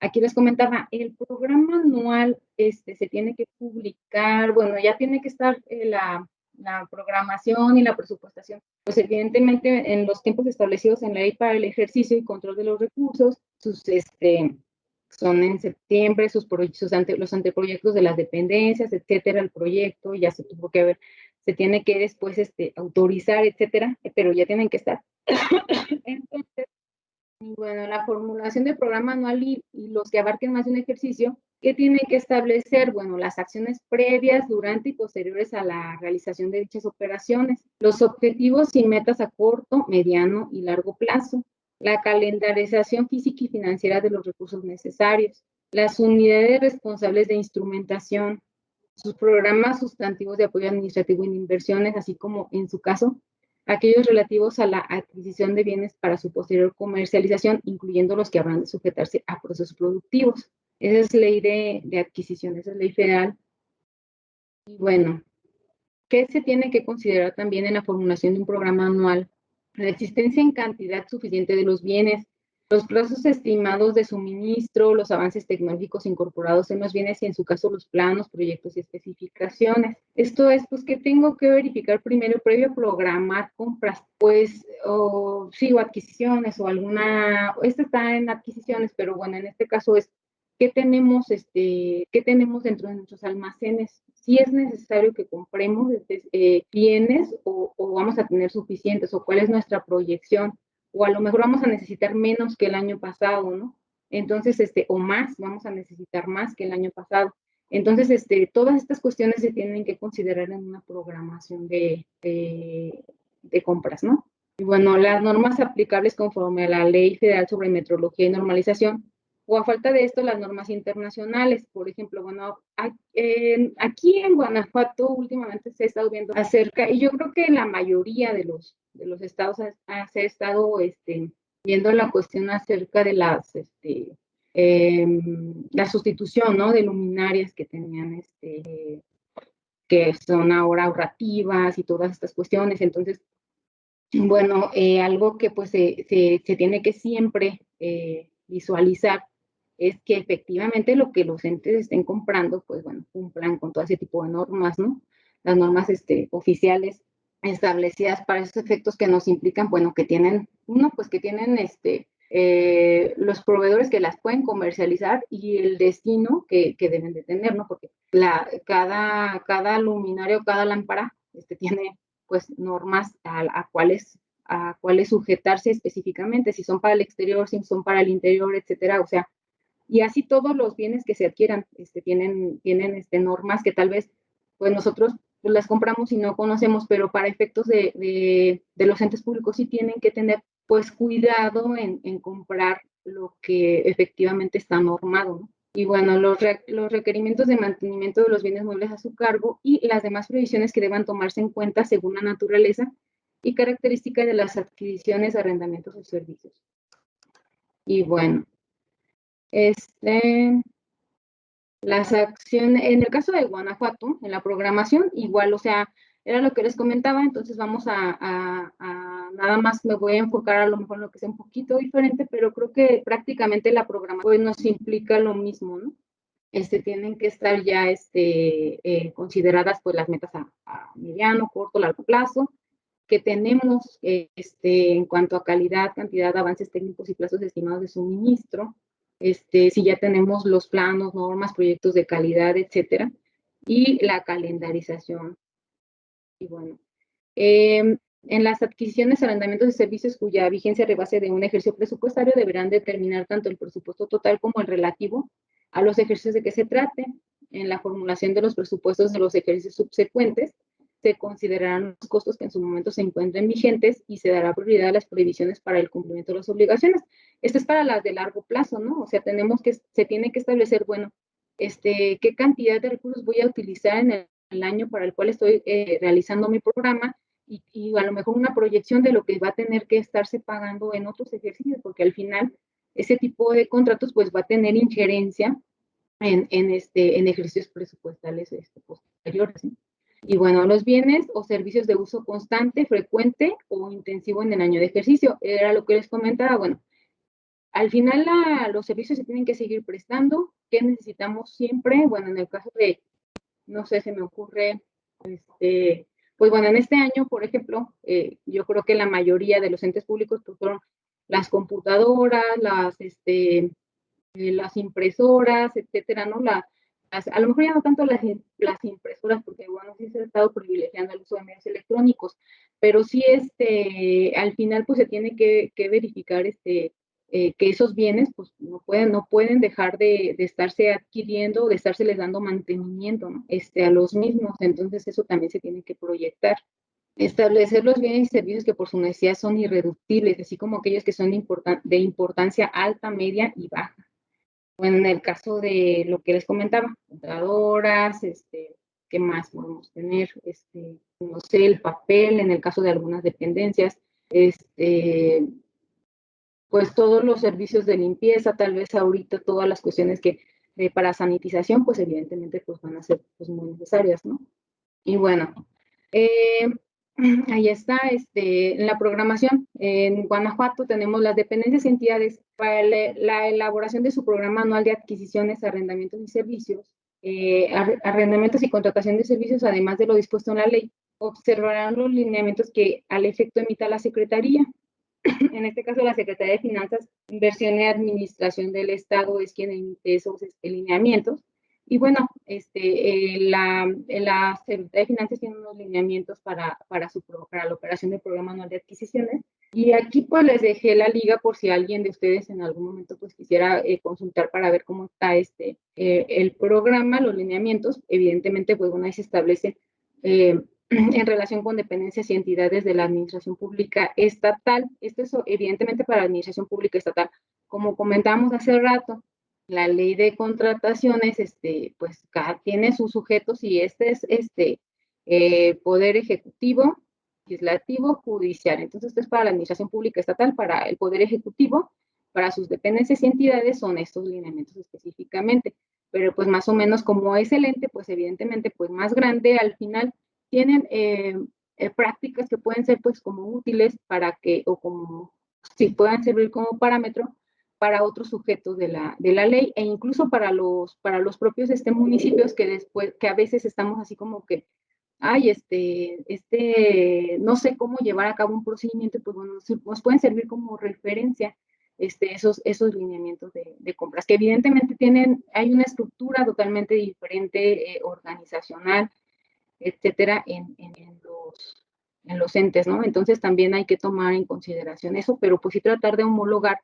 Aquí les comentaba, el programa anual se tiene que publicar, bueno, ya tiene que estar la programación y la presupuestación. Pues evidentemente en los tiempos establecidos en la ley para el ejercicio y control de los recursos, son en septiembre, los anteproyectos de las dependencias, etcétera, el proyecto, ya se tiene que después autorizar, etcétera, pero ya tienen que estar. Entonces, bueno, la formulación del programa anual y los que abarquen más de un ejercicio, que tienen que establecer, bueno, las acciones previas, durante y posteriores a la realización de dichas operaciones, los objetivos y metas a corto, mediano y largo plazo, la calendarización física y financiera de los recursos necesarios, las unidades responsables de instrumentación, sus programas sustantivos de apoyo administrativo en inversiones, así como, en su caso, aquellos relativos a la adquisición de bienes para su posterior comercialización, incluyendo los que habrán de sujetarse a procesos productivos. Esa es ley de adquisición, esa es ley federal. Y bueno, ¿qué se tiene que considerar también en la formulación de un programa anual? La existencia en cantidad suficiente de los bienes, los plazos estimados de suministro, los avances tecnológicos incorporados en los bienes y en su caso los planos, proyectos y especificaciones. Esto es, pues, que tengo que verificar primero previo a programar compras, pues, o sí, o adquisiciones o alguna, esta está en adquisiciones, pero bueno, en este caso es qué tenemos dentro de nuestros almacenes. Si es necesario que compremos bienes o vamos a tener suficientes o cuál es nuestra proyección o a lo mejor vamos a necesitar menos que el año pasado, ¿no? Entonces, o más, vamos a necesitar más que el año pasado. Entonces, todas estas cuestiones se tienen que considerar en una programación de compras, ¿no? Y bueno, las normas aplicables conforme a la Ley Federal sobre Metrología y Normalización, o a falta de esto, las normas internacionales. Por ejemplo, bueno, aquí en Guanajuato últimamente se ha estado viendo acerca, y yo creo que la mayoría de los estados se ha estado viendo la cuestión acerca de la sustitución, ¿no? De luminarias que tenían, que son ahora ahorrativas y todas estas cuestiones. Entonces, bueno, algo que pues se tiene que siempre visualizar es que efectivamente lo que los entes estén comprando, pues bueno, cumplan con todo ese tipo de normas, ¿no? Las normas oficiales establecidas para esos efectos que nos implican, bueno, que tienen, uno, pues que tienen los proveedores que las pueden comercializar y el destino que deben de tener, ¿no? Porque cada luminario, cada lámpara tiene pues normas a cuáles sujetarse específicamente, si son para el exterior, si son para el interior, etcétera. O sea, y así todos los bienes que se adquieran tienen normas que tal vez pues nosotros pues, las compramos y no conocemos, pero para efectos de los entes públicos sí tienen que tener pues cuidado en comprar lo que efectivamente está normado, ¿no? Y bueno, los requerimientos de mantenimiento de los bienes muebles a su cargo y las demás previsiones que deban tomarse en cuenta según la naturaleza y características de las adquisiciones, arrendamientos o servicios. Y bueno, las acciones, en el caso de Guanajuato, en la programación, igual, o sea, era lo que les comentaba, entonces vamos nada más me voy a enfocar a lo mejor en lo que sea un poquito diferente, pero creo que prácticamente la programación pues, nos implica lo mismo, ¿no? Tienen que estar ya consideradas pues las metas a mediano, corto, largo plazo, que tenemos en cuanto a calidad, cantidad, avances técnicos y plazos estimados de suministro, si ya tenemos los planos, normas, proyectos de calidad, etcétera, y la calendarización. Y bueno, en las adquisiciones, arrendamientos de servicios cuya vigencia rebase de un ejercicio presupuestario deberán determinar tanto el presupuesto total como el relativo a los ejercicios de que se trate. En la formulación de los presupuestos de los ejercicios subsecuentes, se considerarán los costos que en su momento se encuentren vigentes y se dará prioridad a las previsiones para el cumplimiento de las obligaciones. Esto es para las de largo plazo, ¿no? O sea, se tiene que establecer, bueno, qué cantidad de recursos voy a utilizar en el año para el cual estoy realizando mi programa y a lo mejor una proyección de lo que va a tener que estarse pagando en otros ejercicios, porque al final ese tipo de contratos pues va a tener injerencia en ejercicios presupuestales posteriores. ¿Sí? Y bueno, los bienes o servicios de uso constante, frecuente o intensivo en el año de ejercicio. Era lo que les comentaba. Bueno, al final los servicios se tienen que seguir prestando. ¿Qué necesitamos siempre? Bueno, en el caso de, no sé, se me ocurre, pues bueno, en este año, por ejemplo, yo creo que la mayoría de los entes públicos pues, fueron las computadoras, las impresoras, etcétera, ¿no? A lo mejor ya no tanto las impresoras, porque bueno, sí se ha estado privilegiando el uso de medios electrónicos, pero sí al final pues se tiene que verificar que esos bienes pues no pueden dejar de estarse adquiriendo o de estárseles dando mantenimiento, ¿no? A los mismos, entonces eso también se tiene que proyectar. Establecer los bienes y servicios que por su necesidad son irreductibles, así como aquellos que son de importancia alta, media y baja. Bueno, en el caso de lo que les comentaba, computadoras, ¿qué más podemos tener? No sé, el papel, en el caso de algunas dependencias, pues todos los servicios de limpieza, tal vez ahorita todas las cuestiones que para sanitización, pues evidentemente pues van a ser pues, muy necesarias, ¿no? Y bueno, Ahí está, en la programación. En Guanajuato tenemos las dependencias y entidades para la elaboración de su programa anual de adquisiciones, arrendamientos y servicios, arrendamientos y contratación de servicios, además de lo dispuesto en la ley. Observarán los lineamientos que al efecto emita la Secretaría. En este caso, la Secretaría de Finanzas, Inversión y Administración del Estado es quien emite esos lineamientos. Y bueno, la Secretaría de Finanzas tiene unos lineamientos para la operación del programa anual de adquisiciones. Y aquí pues les dejé la liga por si alguien de ustedes en algún momento pues quisiera consultar para ver cómo está el programa, los lineamientos. Evidentemente, pues una vez se establece en relación con dependencias y entidades de la administración pública estatal. Esto es evidentemente para la administración pública estatal. Como comentábamos hace rato, la ley de contrataciones, pues tiene sus sujetos y este es poder ejecutivo, legislativo, judicial. Entonces, esto es para la administración pública estatal, para el poder ejecutivo, para sus dependencias y entidades son estos lineamientos específicamente. Pero pues más o menos como es el ente, pues evidentemente pues más grande al final tienen prácticas que pueden ser pues como útiles para que, o como si puedan servir como parámetro para otros sujetos de la ley e incluso para los propios municipios que después, que a veces estamos así como que, ay, no sé cómo llevar a cabo un procedimiento, pues bueno, nos pueden servir como referencia esos lineamientos de compras, que evidentemente hay una estructura totalmente diferente, organizacional, etcétera, en los entes, ¿no? Entonces también hay que tomar en consideración eso, pero pues sí tratar de homologar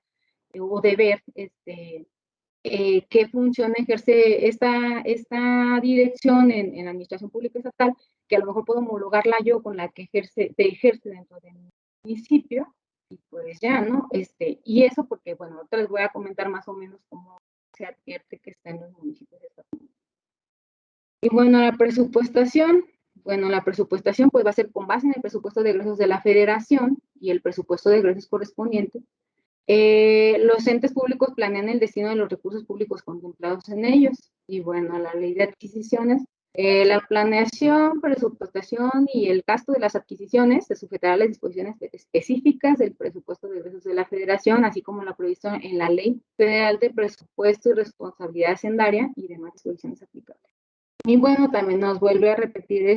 o de ver qué función ejerce esta dirección en la administración pública estatal, que a lo mejor puedo homologarla yo con la que ejerce dentro de mi municipio, y pues ya, ¿no? Y eso porque, bueno, ahorita les voy a comentar más o menos cómo se advierte que está en los municipios estatales. Y bueno, la presupuestación pues va a ser con base en el presupuesto de egresos de la federación y el presupuesto de egresos correspondiente. Los entes públicos planean el destino de los recursos públicos contemplados en ellos. Y bueno, la ley de adquisiciones, la planeación, presupuestación y el gasto de las adquisiciones se sujetará a las disposiciones específicas del presupuesto de egresos de la federación, así como la previsto en la ley federal de presupuesto y responsabilidad hacendaria y demás disposiciones aplicables. Y bueno, también nos vuelve a repetir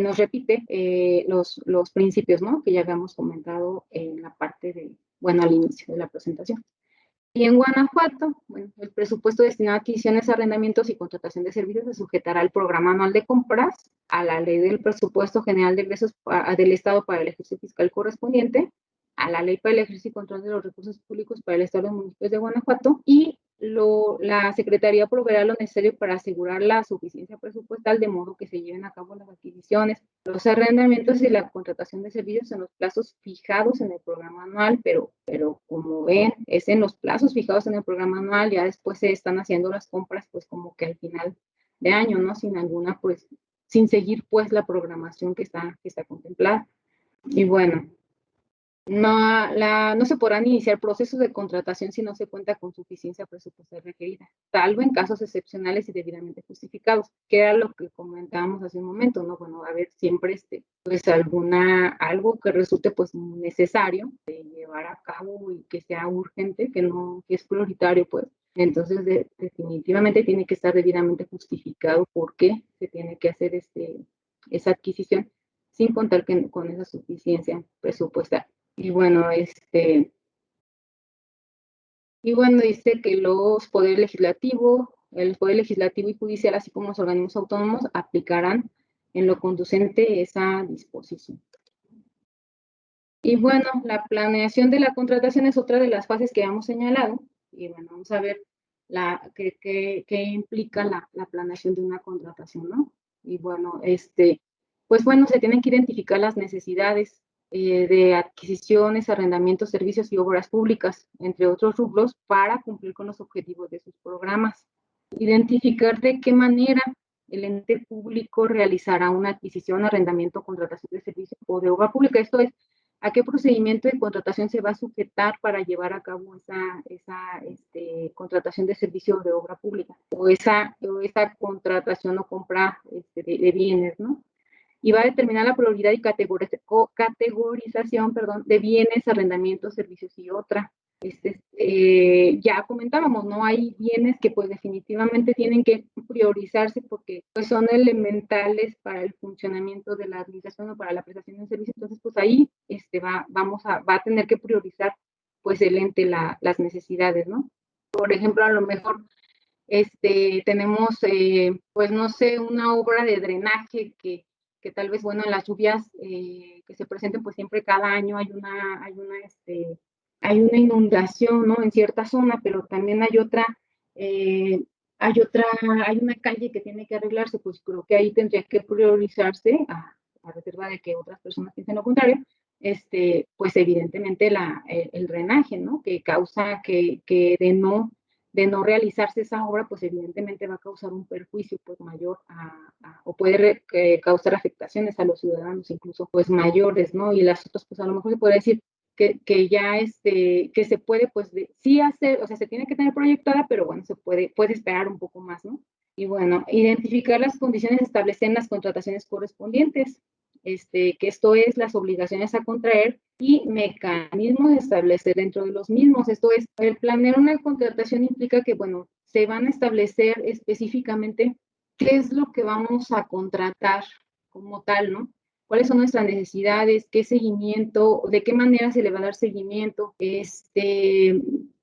nos repite los principios, ¿no? Que ya habíamos comentado en la parte bueno, al inicio de la presentación. Y en Guanajuato, bueno, el presupuesto destinado a adquisiciones, arrendamientos y contratación de servicios se sujetará al programa anual de compras, a la ley del presupuesto general de ingresos del Estado para el ejercicio fiscal correspondiente, a la ley para el ejercicio y control de los recursos públicos para el Estado y los municipios de Guanajuato, y la Secretaría proveerá lo necesario para asegurar la suficiencia presupuestal de modo que se lleven a cabo las adquisiciones, los arrendamientos y la contratación de servicios en los plazos fijados en el programa anual, pero como ven, es en los plazos fijados en el programa anual, ya después se están haciendo las compras pues como que al final de año, ¿no? Sin seguir pues la programación que está contemplada. Y bueno, no se podrán iniciar procesos de contratación si no se cuenta con suficiencia presupuestal requerida, salvo en casos excepcionales y debidamente justificados, que era lo que comentábamos hace un momento, ¿no? Bueno, a ver, siempre pues algo que resulte pues necesario de llevar a cabo y que sea urgente, que es prioritario, pues. Entonces, definitivamente tiene que estar debidamente justificado por qué se tiene que hacer esa adquisición, sin contar con esa suficiencia presupuestal. Y bueno, dice que el poder legislativo y judicial, así como los organismos autónomos, aplicarán en lo conducente esa disposición. Y bueno, la planeación de la contratación es otra de las fases que hemos señalado. Y bueno, vamos a ver qué implica la planeación de una contratación, ¿no? Y bueno, pues bueno, se tienen que identificar las necesidades de adquisiciones, arrendamientos, servicios y obras públicas, entre otros rubros, para cumplir con los objetivos de sus programas. Identificar de qué manera el ente público realizará una adquisición, arrendamiento, contratación de servicios o de obra pública. Esto es, ¿a qué procedimiento de contratación se va a sujetar para llevar a cabo esa contratación de servicio de obra pública? O esa contratación o compra de bienes, ¿no? y va a determinar la prioridad y categorización, de bienes, arrendamientos, servicios y otra. Ya comentábamos, ¿no? Hay bienes que pues definitivamente tienen que priorizarse porque pues son elementales para el funcionamiento de la administración o para la prestación de servicios. Entonces, pues ahí va a tener que priorizar pues el ente las necesidades, ¿no? Por ejemplo, a lo mejor tenemos, pues no sé, una obra de drenaje que tal vez, bueno, en las lluvias que se presenten, pues siempre cada año hay una inundación, ¿no? En cierta zona, pero también hay una calle que tiene que arreglarse, pues creo que ahí tendría que priorizarse, a reserva de que otras personas piensen lo contrario, pues evidentemente el drenaje, ¿no? Que causa que de no realizarse esa obra, pues evidentemente va a causar un perjuicio pues mayor o puede causar afectaciones a los ciudadanos incluso pues mayores, ¿no? Y las otras pues a lo mejor se puede decir que ya que se puede pues sí hacer, o sea, se tiene que tener proyectada, pero bueno, se puede esperar un poco más, ¿no? Y bueno, identificar las condiciones establecidas en las contrataciones correspondientes, que esto es las obligaciones a contraer y mecanismos de establecer dentro de los mismos. Esto es, el planear una contratación implica que, bueno, se van a establecer específicamente qué es lo que vamos a contratar como tal, ¿no? ¿Cuáles son nuestras necesidades? ¿Qué seguimiento? ¿De qué manera se le va a dar seguimiento? ¿De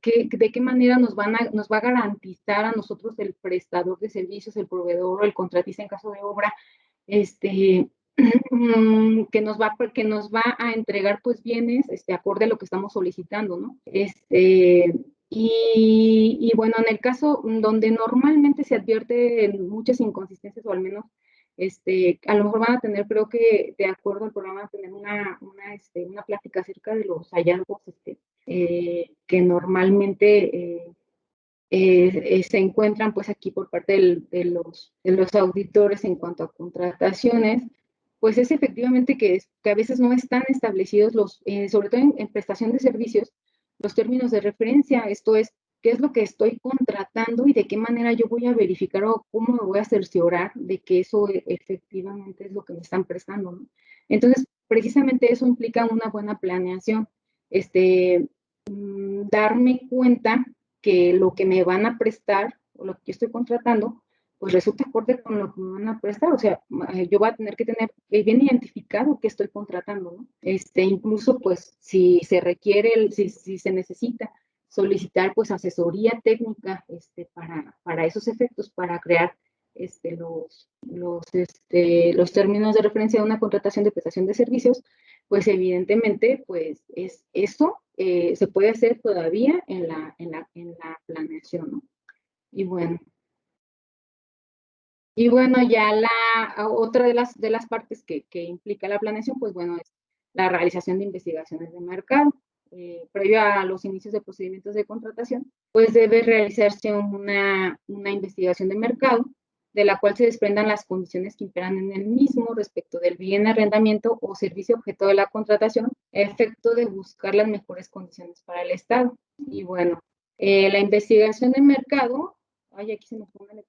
qué manera nos va a garantizar a nosotros el prestador de servicios, el proveedor o el contratista en caso de obra, que nos va a entregar pues bienes acorde a lo que estamos solicitando, ¿no? Y bueno, en el caso donde normalmente se advierten muchas inconsistencias, o al menos a lo mejor van a tener, creo que de acuerdo al programa, van a tener una plática acerca de los hallazgos que normalmente se encuentran pues aquí por parte de los auditores en cuanto a contrataciones, pues es efectivamente que a veces no están establecidos sobre todo en prestación de servicios, los términos de referencia. Esto es, qué es lo que estoy contratando y de qué manera yo voy a verificar o cómo me voy a cerciorar de que eso efectivamente es lo que me están prestando, ¿no? Entonces, precisamente eso implica una buena planeación, darme cuenta que lo que me van a prestar o lo que yo estoy contratando, pues resulta acorde con lo que me van a prestar. O sea, yo voy a tener que tener bien identificado qué estoy contratando, ¿no? Incluso, pues, si se requiere, si se necesita solicitar, pues, asesoría técnica para esos efectos, para crear los términos de referencia de una contratación de prestación de servicios, pues evidentemente, pues eso se puede hacer todavía en la planeación, ¿no? Y bueno, ya otra de las partes que implica la planeación, pues bueno, es la realización de investigaciones de mercado. Previo a los inicios de procedimientos de contratación, pues debe realizarse una investigación de mercado, de la cual se desprendan las condiciones que imperan en el mismo respecto del bien, arrendamiento o servicio objeto de la contratación, a efecto de buscar las mejores condiciones para el Estado. Y bueno, la investigación de mercado, aquí se me pone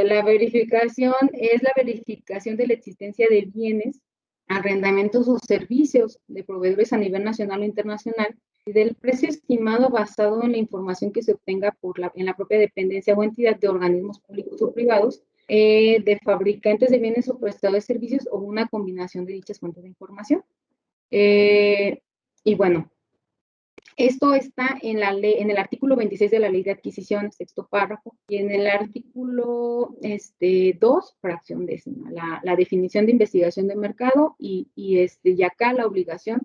la verificación es la verificación de la existencia de bienes, arrendamientos o servicios de proveedores a nivel nacional o internacional y del precio estimado basado en la información que se obtenga en la propia dependencia o entidad de organismos públicos o privados, de fabricantes de bienes o prestadores de servicios o una combinación de dichas fuentes de información. Y bueno, esto está en el artículo 26 de la Ley de Adquisición, sexto párrafo, y en el artículo 2, fracción décima, la definición de investigación de mercado y acá la obligación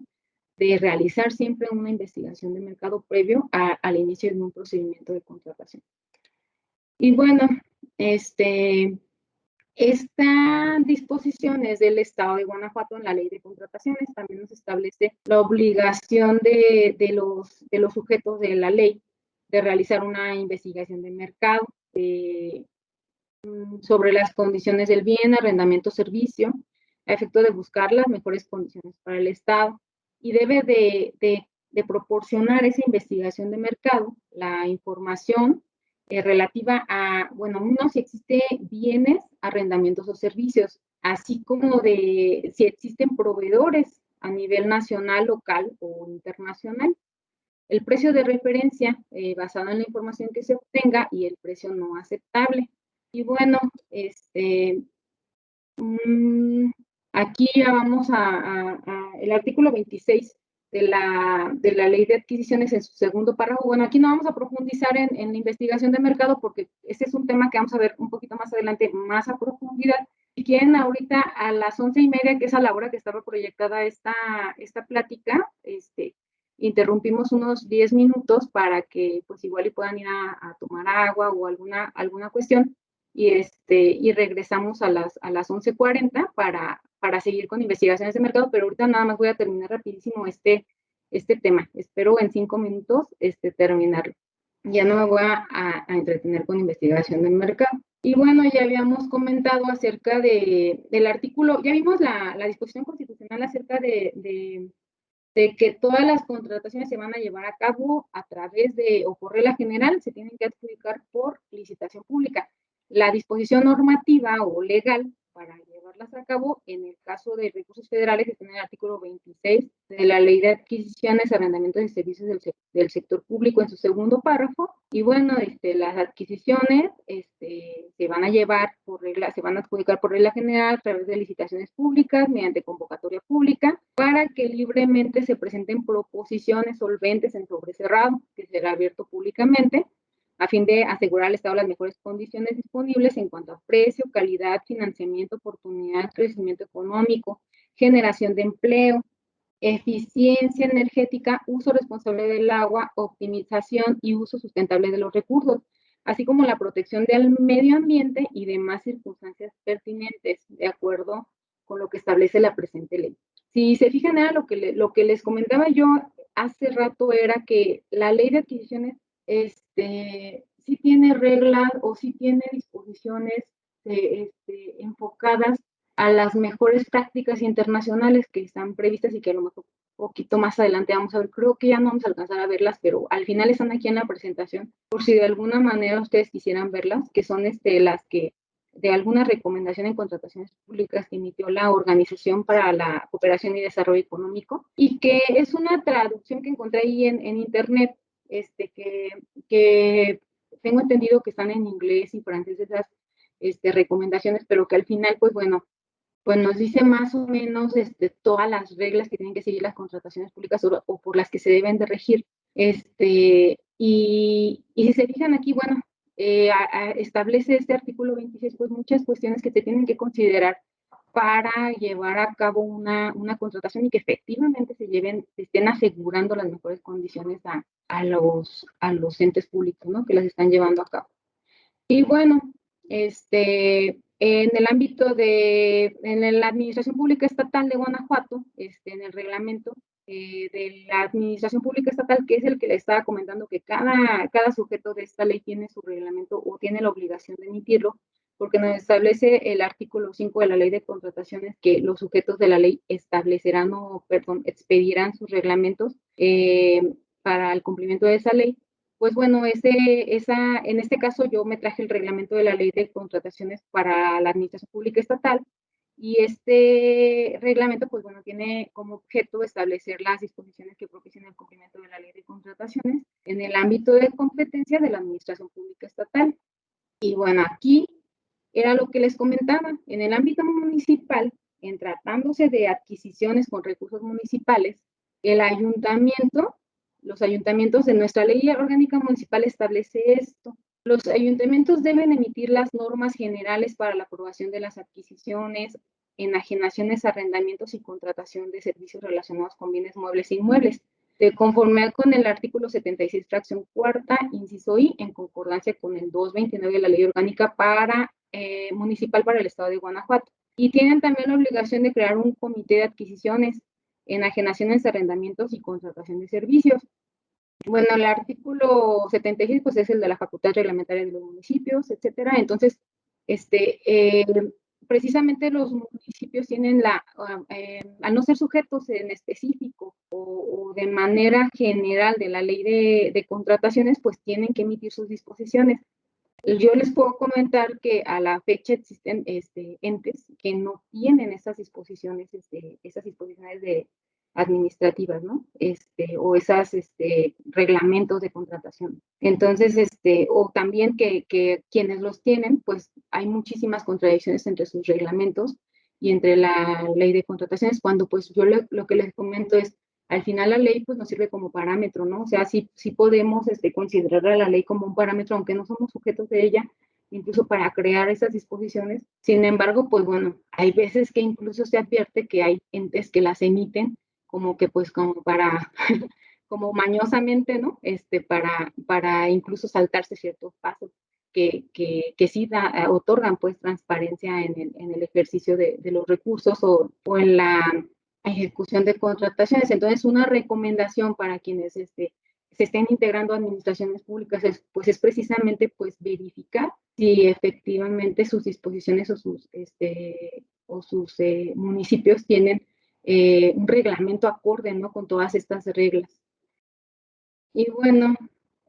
de realizar siempre una investigación de mercado previo al inicio de un procedimiento de contratación. Y bueno, Estas disposiciones del Estado de Guanajuato en la Ley de Contrataciones también nos establece la obligación de los sujetos de la ley de realizar una investigación de mercado sobre las condiciones del bien, arrendamiento, servicio, a efecto de buscar las mejores condiciones para el Estado, y debe de proporcionar esa investigación de mercado, la información relativa a, bueno, uno, si existe bienes, arrendamientos o servicios, así como de si existen proveedores a nivel nacional, local o internacional. El precio de referencia basado en la información que se obtenga y el precio no aceptable. Y bueno, aquí ya vamos a el artículo 26 de la Ley de Adquisiciones en su segundo párrafo. Bueno, aquí no vamos a profundizar en la investigación de mercado porque este es un tema que vamos a ver un poquito más adelante, más a profundidad. Si quieren, ahorita a las 11:30, que es a la hora que estaba proyectada esta plática, interrumpimos unos 10 minutos para que pues igual y puedan ir a tomar agua o alguna cuestión y regresamos a las 11:40 para seguir con investigaciones de mercado, pero ahorita nada más voy a terminar rapidísimo este tema. Espero en 5 minutos terminarlo. Ya no me voy a entretener con investigación de mercado. Y bueno, ya habíamos comentado acerca del artículo, ya vimos la disposición constitucional acerca de que todas las contrataciones se van a llevar a cabo a través de, o por regla general, se tienen que adjudicar por licitación pública. La disposición normativa o legal para llevarlas a cabo, en el caso de recursos federales, está en el artículo 26 de la Ley de Adquisiciones, Arrendamientos y Servicios del Sector Público en su segundo párrafo. Y bueno, las adquisiciones se van a llevar por regla, se van a adjudicar por regla general a través de licitaciones públicas, mediante convocatoria pública, para que libremente se presenten proposiciones solventes en sobre cerrado, que será abierto públicamente, a fin de asegurar al Estado las mejores condiciones disponibles en cuanto a precio, calidad, financiamiento, oportunidad, crecimiento económico, generación de empleo, eficiencia energética, uso responsable del agua, optimización y uso sustentable de los recursos, así como la protección del medio ambiente y demás circunstancias pertinentes, de acuerdo con lo que establece la presente ley. Si se fijan, era lo que les comentaba yo hace rato, era que la ley de adquisiciones sí tiene reglas o sí tiene disposiciones enfocadas a las mejores prácticas internacionales que están previstas y que a lo mejor un poquito más adelante vamos a ver. Creo que ya no vamos a alcanzar a verlas, pero al final están aquí en la presentación, por si de alguna manera ustedes quisieran verlas, que son las que de alguna recomendación en contrataciones públicas que emitió la Organización para la Cooperación y Desarrollo Económico, y que es una traducción que encontré ahí en internet, que tengo entendido que están en inglés y francés esas recomendaciones, pero que al final, pues bueno, pues nos dice más o menos todas las reglas que tienen que seguir las contrataciones públicas o por las que se deben de regir. Y si se fijan aquí, bueno, establece este artículo 26, pues muchas cuestiones que se tienen que considerar para llevar a cabo una contratación y que efectivamente se estén asegurando las mejores condiciones a los entes públicos, ¿no? Que las están llevando a cabo. Y bueno, en el ámbito en la Administración Pública Estatal de Guanajuato, en el reglamento de la Administración Pública Estatal, que es el que le estaba comentando que cada sujeto de esta ley tiene su reglamento o tiene la obligación de emitirlo, porque nos establece el artículo 5 de la Ley de Contrataciones que los sujetos de la ley establecerán expedirán sus reglamentos para el cumplimiento de esa ley. Pues bueno, en este caso yo me traje el reglamento de la Ley de Contrataciones para la Administración Pública Estatal, y este reglamento, pues bueno, tiene como objeto establecer las disposiciones que propician el cumplimiento de la Ley de Contrataciones en el ámbito de competencia de la Administración Pública Estatal. Y bueno, aquí era lo que les comentaba, en el ámbito municipal, en tratándose de adquisiciones con recursos municipales, los ayuntamientos de nuestra ley orgánica municipal establece esto. Los ayuntamientos deben emitir las normas generales para la aprobación de las adquisiciones, enajenaciones, arrendamientos y contratación de servicios relacionados con bienes muebles e inmuebles, de conformidad con el artículo 76, fracción cuarta, inciso I, en concordancia con el 229 de la Ley Orgánica Municipal para el Estado de Guanajuato. Y tienen también la obligación de crear un comité de adquisiciones, enajenaciones, arrendamientos y contratación de servicios. Bueno, el artículo 76, pues es el de la facultad reglamentaria de los municipios, etcétera. Entonces, precisamente los municipios tienen al no ser sujetos en específico o de manera general de la ley de contrataciones, pues tienen que emitir sus disposiciones. Yo les puedo comentar que a la fecha existen entes que no tienen esas disposiciones administrativas, ¿no? O esas reglamentos de contratación. Entonces, o también que quienes los tienen, pues hay muchísimas contradicciones entre sus reglamentos y entre la ley de contrataciones, cuando pues yo lo que les comento es, al final la ley pues nos sirve como parámetro, ¿no? O sea, sí podemos considerar a la ley como un parámetro, aunque no somos sujetos de ella, incluso para crear esas disposiciones. Sin embargo, pues bueno, hay veces que incluso se advierte que hay entes que las emiten como que pues como para, como mañosamente, ¿no? Para incluso saltarse ciertos pasos que sí otorgan pues transparencia en el ejercicio de los recursos o en la ejecución de contrataciones. Entonces, una recomendación para quienes se estén integrando a administraciones públicas pues es precisamente pues verificar si efectivamente sus disposiciones o sus municipios tienen un reglamento acorde, ¿no? Con todas estas reglas. Y bueno,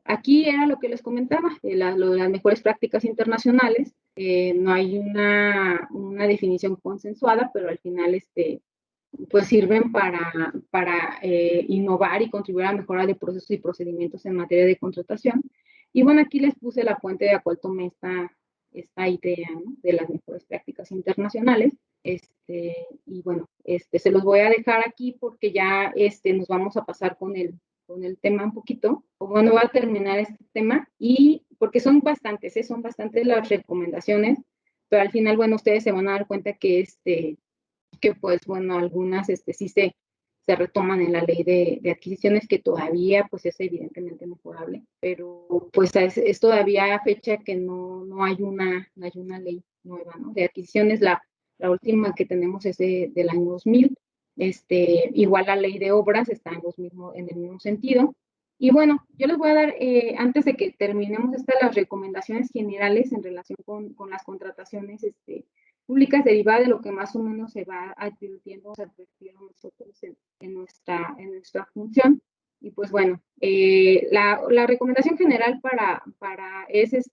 aquí era lo que les comentaba, lo de las mejores prácticas internacionales. No hay una definición consensuada, pero al final pues sirven para innovar y contribuir a la mejora de procesos y procedimientos en materia de contratación. Y bueno, aquí les puse la fuente de la cual tomé esta idea, ¿no? De las mejores prácticas internacionales. Y bueno, se los voy a dejar aquí porque ya nos vamos a pasar con el tema un poquito. O bueno, voy a terminar este tema y porque son bastantes las recomendaciones, pero al final, bueno, ustedes se van a dar cuenta que pues bueno, algunas sí se retoman en la ley de adquisiciones que todavía pues es evidentemente mejorable, pero pues es todavía fecha que no hay una ley nueva, ¿no? De adquisiciones, la última que tenemos es del año 2000, igual la ley de obras está en el mismo sentido. Y bueno, yo les voy a dar, antes de que terminemos las recomendaciones generales en relación con las contrataciones públicas derivadas de lo que más o menos se va advirtiendo nosotros en nuestra función. Y pues bueno, la recomendación general es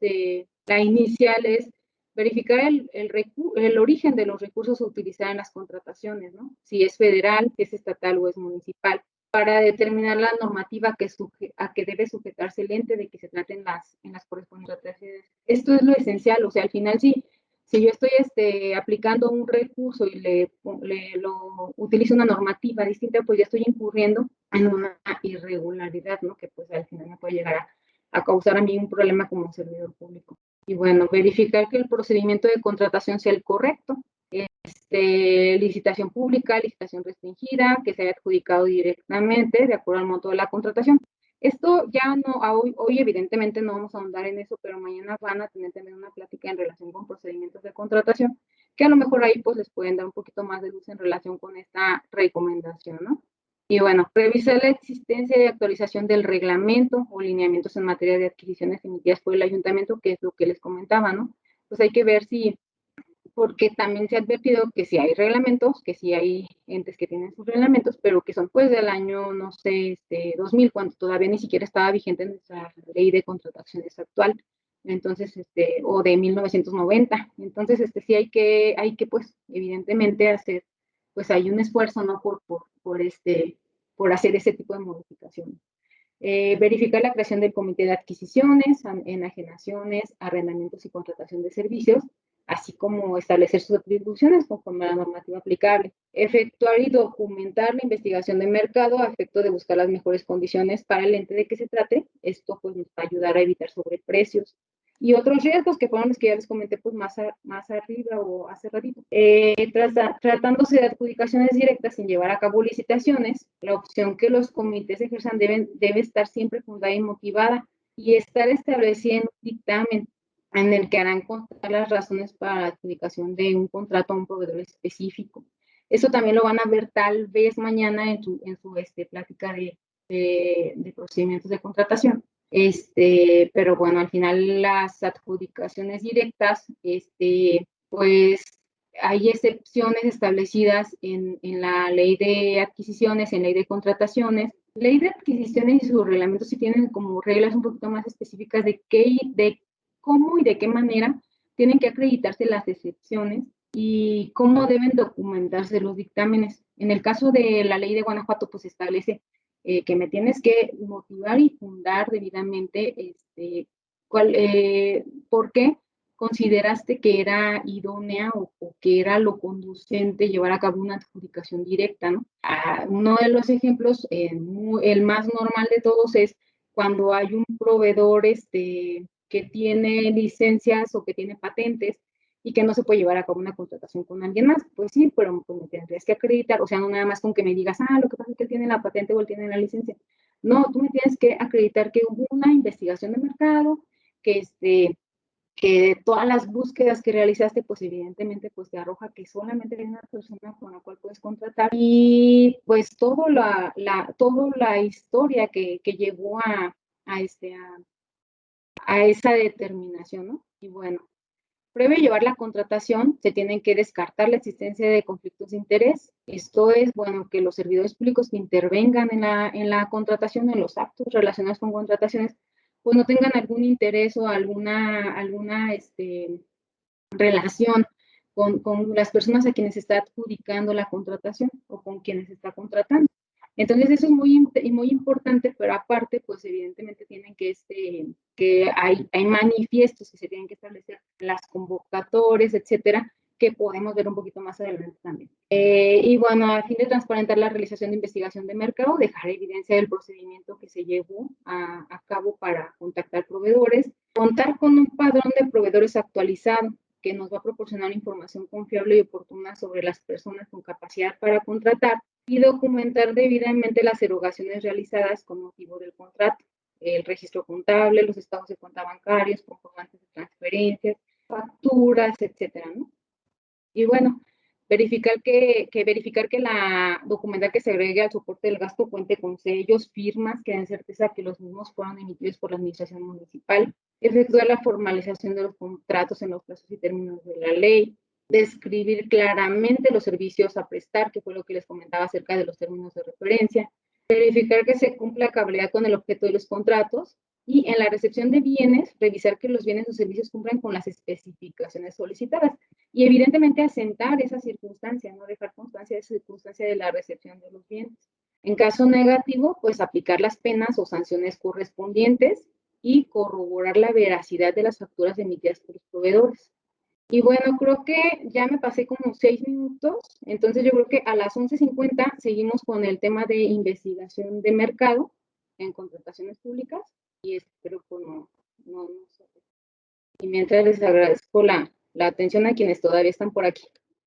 la inicial es verificar el origen de los recursos a utilizar en las contrataciones, ¿no? Si es federal, si es estatal o es municipal, para determinar la normativa a que debe sujetarse el ente de que se traten en las correspondientes contrataciones. Esto es lo esencial, o sea, al final sí, si yo estoy aplicando un recurso y lo utilizo una normativa distinta, pues ya estoy incurriendo en una irregularidad, ¿no? Que pues al final me puede llegar a causar a mí un problema como servidor público. Y bueno, verificar que el procedimiento de contratación sea el correcto. Licitación pública, licitación restringida, que se haya adjudicado directamente de acuerdo al monto de la contratación. Esto ya no, hoy evidentemente no vamos a ahondar en eso, pero mañana van a tener una plática en relación con procedimientos de contratación, que a lo mejor ahí pues les pueden dar un poquito más de luz en relación con esta recomendación, ¿no? Y bueno, revisar la existencia y actualización del reglamento o lineamientos en materia de adquisiciones emitidas por el ayuntamiento, que es lo que les comentaba, ¿no? Pues hay que ver porque también se ha advertido que sí hay reglamentos, que sí hay entes que tienen sus reglamentos, pero que son pues del año, no sé, 2000, cuando todavía ni siquiera estaba vigente nuestra ley de contrataciones actual, entonces, o de 1990. Entonces, sí hay que pues, evidentemente hacer, pues hay un esfuerzo, ¿no? Por hacer ese tipo de modificaciones. Verificar la creación del comité de adquisiciones, enajenaciones, arrendamientos y contratación de servicios, así como establecer sus atribuciones conforme a la normativa aplicable. Efectuar y documentar la investigación de mercado a efecto de buscar las mejores condiciones para el ente de que se trate. Esto pues nos va a ayudar a evitar sobreprecios. Y otros riesgos que fueron los que ya les comenté pues más arriba o hace ratito. Tratándose de adjudicaciones directas sin llevar a cabo licitaciones, la opción que los comités ejerzan debe estar siempre fundada y motivada y estar establecida en un dictamen en el que harán constar las razones para la adjudicación de un contrato a un proveedor específico. Eso también lo van a ver tal vez mañana en su plática de procedimientos de contratación. Pero bueno, al final las adjudicaciones directas, pues hay excepciones establecidas en la ley de adquisiciones, en ley de contrataciones. Ley de adquisiciones y sus reglamentos sí tienen como reglas un poquito más específicas de cómo y de qué manera tienen que acreditarse las excepciones y cómo deben documentarse los dictámenes. En el caso de la ley de Guanajuato, pues establece que me tienes que motivar y fundar debidamente por qué consideraste que era idónea o que era lo conducente llevar a cabo una adjudicación directa, ¿no? Uno de los ejemplos, el más normal de todos, es cuando hay un proveedor que tiene licencias o que tiene patentes y que no se puede llevar a cabo una contratación con alguien más. Pues sí, pero pues me tendrías que acreditar, o sea, no nada más con que me digas, lo que pasa es que él tiene la patente o él tiene la licencia. No, tú me tienes que acreditar que hubo una investigación de mercado, que que todas las búsquedas que realizaste, pues evidentemente pues te arroja que solamente hay una persona con la cual puedes contratar y pues toda la historia que llevó a esa determinación, ¿no? Y bueno, previo a llevar la contratación, se tienen que descartar la existencia de conflictos de interés. Esto es, bueno, que los servidores públicos que intervengan en la contratación, en los actos relacionados con contrataciones, pues no tengan algún interés o alguna relación con las personas a quienes está adjudicando la contratación o con quienes está contratando. Entonces eso es muy importante, pero aparte, pues evidentemente tienen que hay manifiestos que se tienen que establecer, las convocatorias, etcétera, que podemos ver un poquito más adelante también. Y bueno, a fin de transparentar la realización de investigación de mercado, dejar evidencia del procedimiento que se llevó a cabo para contactar proveedores, contar con un padrón de proveedores actualizado que nos va a proporcionar información confiable y oportuna sobre las personas con capacidad para contratar y documentar debidamente las erogaciones realizadas con motivo del contrato, el registro contable, los estados de cuenta bancarios, comprobantes de transferencias, facturas, etcétera, ¿no? Y bueno, documentar que se agregue al soporte del gasto cuente con sellos, firmas, que den certeza que los mismos fueron emitidos por la administración municipal, efectuar la formalización de los contratos en los plazos y términos de la ley, describir claramente los servicios a prestar, que fue lo que les comentaba acerca de los términos de referencia, verificar que se cumpla a cabalidad con el objeto de los contratos y en la recepción de bienes, revisar que los bienes o servicios cumplan con las especificaciones solicitadas y evidentemente asentar esa circunstancia, no dejar constancia de esa circunstancia de la recepción de los bienes. En caso negativo, pues aplicar las penas o sanciones correspondientes y corroborar la veracidad de las facturas emitidas por los proveedores. Y bueno, creo que ya me pasé como 6 minutos, entonces yo creo que a las 11:50 seguimos con el tema de investigación de mercado en contrataciones públicas y espero que no. Y mientras les agradezco la atención a quienes todavía están por aquí.